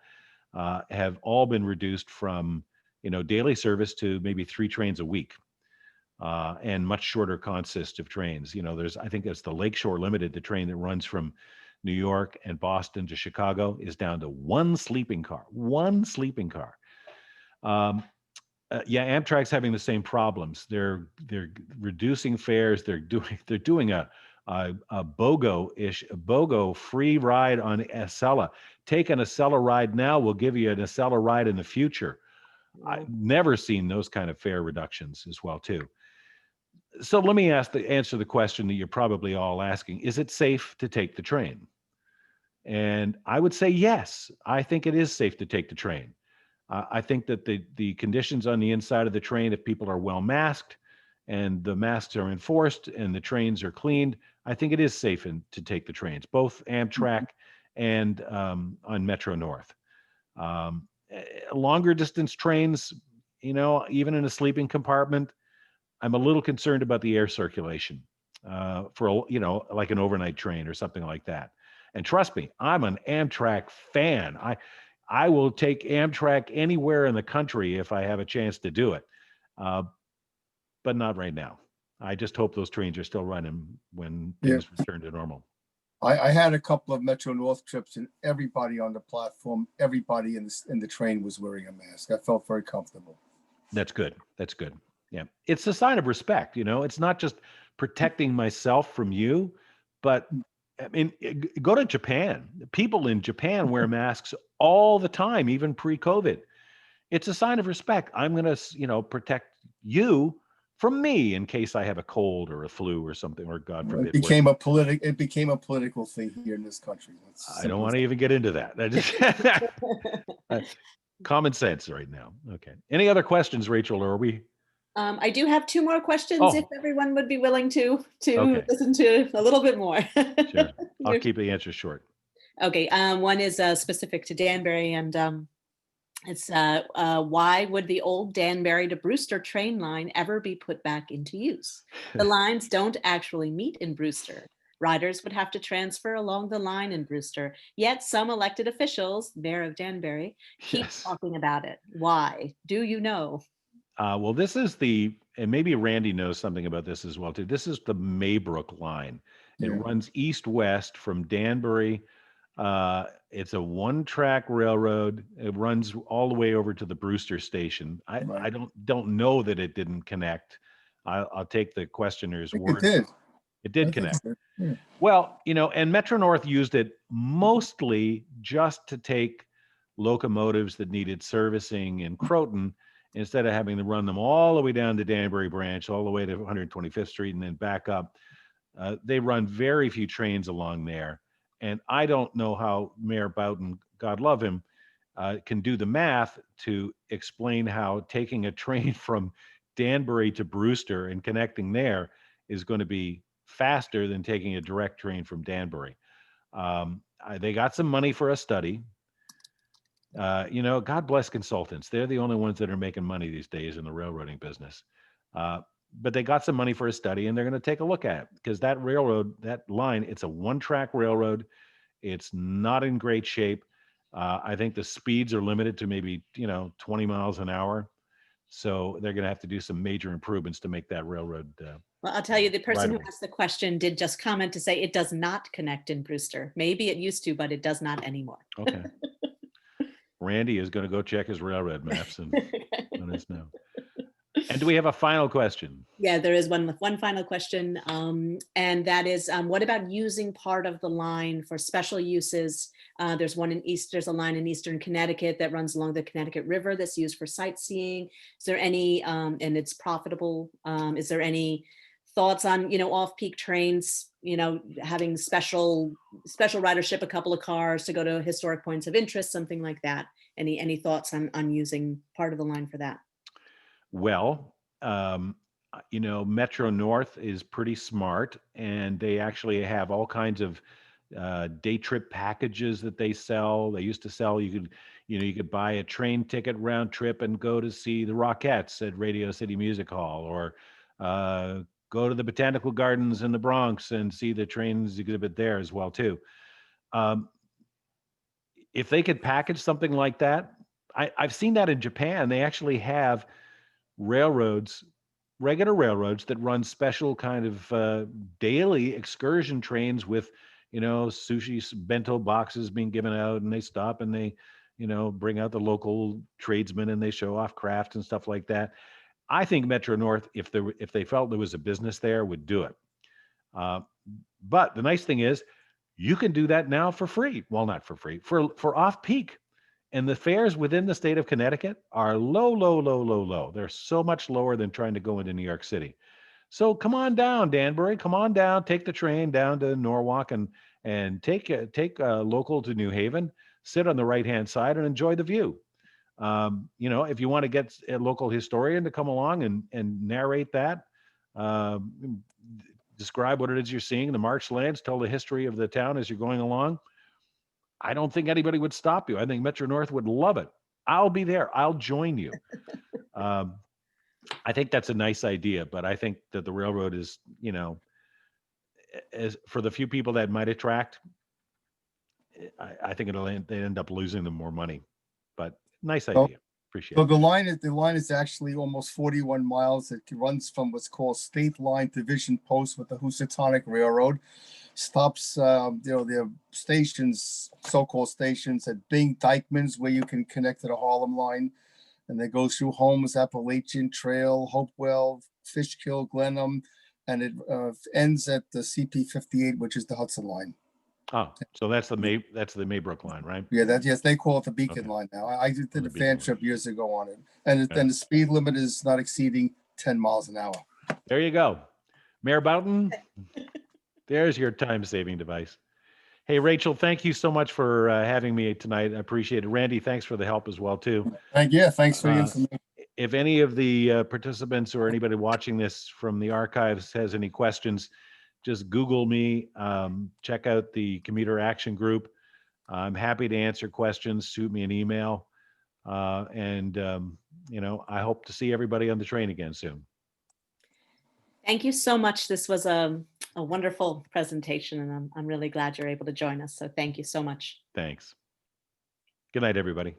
have all been reduced from, daily service to maybe 3 trains a week. And much shorter consist of trains. I think it's the Lakeshore Limited, the train that runs from New York and Boston to Chicago, is down to one sleeping car. One sleeping car. Yeah, Amtrak's having the same problems. They're reducing fares. They're doing a BOGO free ride on Acela. Take an Acela ride now, we'll give you an Acela ride in the future. I've never seen those kind of fare reductions as well too. So let me answer the question that you're probably all asking. Is it safe to take the train? And I would say yes. I think it is safe to take the train. I think that the conditions on the inside of the train, if people are well masked and the masks are enforced and the trains are cleaned, I think it is safe to take the trains, both Amtrak and on Metro North. Longer distance trains, even in a sleeping compartment, I'm a little concerned about the air circulation for, like an overnight train or something like that. And trust me, I'm an Amtrak fan. I will take Amtrak anywhere in the country if I have a chance to do it, but not right now. I just hope those trains are still running when things return to normal. I had a couple of Metro North trips, and everybody on the platform, everybody in the train was wearing a mask. I felt very comfortable. That's good. That's good. Yeah. It's a sign of respect. It's not just protecting myself from you, but I mean, go to Japan. People in Japan wear masks all the time, even pre-COVID. It's a sign of respect. I'm going to, protect you from me in case I have a cold or a flu or something, or God forbid. It became a political thing here in this country. I don't want to even get into that. Common sense right now. Okay. Any other questions, Rachel, or are we? I do have 2 more questions if everyone would be willing to listen to a little bit more. Sure. I'll keep the answer short. Okay. One is specific to Danbury, and it's why would the old Danbury to Brewster train line ever be put back into use? The lines don't actually meet in Brewster. Riders would have to transfer along the line in Brewster, yet some elected officials, Mayor of Danbury, keep talking about it. Why? Do you know? Well, this is and maybe Randy knows something about this as well too. This is the Maybrook line. It runs east-west from Danbury. It's a 1-track railroad. It runs all the way over to the Brewster station. I don't know that it didn't connect. I'll take the questioner's word. It did connect. Yeah. Well, and Metro North used it mostly just to take locomotives that needed servicing in Croton, instead of having to run them all the way down to Danbury Branch, all the way to 125th Street and then back up. They run very few trains along there. And I don't know how Mayor Bowden, God love him, can do the math to explain how taking a train from Danbury to Brewster and connecting there is going to be faster than taking a direct train from Danbury. They got some money for a study. God bless consultants. They're the only ones that are making money these days in the railroading business. But they got some money for a study, and they're going to take a look at it, because that railroad, that line, it's a 1-track railroad. It's not in great shape. I think the speeds are limited to maybe 20 miles an hour. So they're going to have to do some major improvements to make that railroad. Well, I'll tell you, the person rideable. who asked the question did just comment to say it does not connect in Brewster. Maybe it used to, but it does not anymore. Okay. Randy is going to go check his railroad maps and let us know. And do we have a final question? Yeah, there is one final question. And that is, what about using part of the line for special uses? There's a line in Eastern Connecticut that runs along the Connecticut River that's used for sightseeing. Is there any, and it's profitable. Is there any thoughts on, off-peak trains having special ridership, a couple of cars to go to historic points of interest, something like that. Any thoughts on using part of the line for that? Well, Metro North is pretty smart, and they actually have all kinds of day trip packages that they sell. They used to sell, you could buy a train ticket round trip and go to see the Rockettes at Radio City Music Hall, or go to the Botanical Gardens in the Bronx and see the trains exhibit there as well too. If they could package something like that, I've seen that in Japan. They actually have railroads, regular railroads, that run special kind of daily excursion trains with, sushi bento boxes being given out, and they stop and they, bring out the local tradesmen and they show off craft and stuff like that. I think Metro North, if they felt there was a business there, would do it. But the nice thing is, you can do that now for free. Well, not for free, for off peak. And the fares within the state of Connecticut are low, low, low, low, low. They're so much lower than trying to go into New York City. So come on down, Danbury. Come on down. Take the train down to Norwalk and take a local to New Haven. Sit on the right-hand side and enjoy the view. If you want to get a local historian to come along and narrate that, describe what it is you're seeing, the marshlands, tell the history of the town as you're going along, I don't think anybody would stop you. I think Metro North would love it. I'll be there. I'll join you. I think that's a nice idea, but I think that the railroad is, as for the few people that might attract, I think they end up losing them more money. But nice idea. Appreciate So it. the line is actually almost 41 miles. It runs from what's called State Line Division Post with the Housatonic Railroad. Stops, their stations, so-called stations at Bing, Dykeman's, where you can connect to the Harlem line. And it goes through Holmes, Appalachian Trail, Hopewell, Fishkill, Glenham, and it ends at the CP58, which is the Hudson line. Oh, so that's the Maybrook line, right? Yeah, yes, they call it the Beacon line now. I did a fan trip years ago on it, and the speed limit is not exceeding 10 miles an hour. There you go, Mayor Boughton. There's your time-saving device. Hey, Rachel, thank you so much for having me tonight. I appreciate it. Randy, thanks for the help as well too. Thanks for the information. If any of the participants or anybody watching this from the archives has any questions, just Google me, check out the Commuter Action Group. I'm happy to answer questions. Shoot me an email. I hope to see everybody on the train again soon. Thank you so much. This was a wonderful presentation, and I'm really glad you're able to join us. So thank you so much. Thanks. Good night, everybody.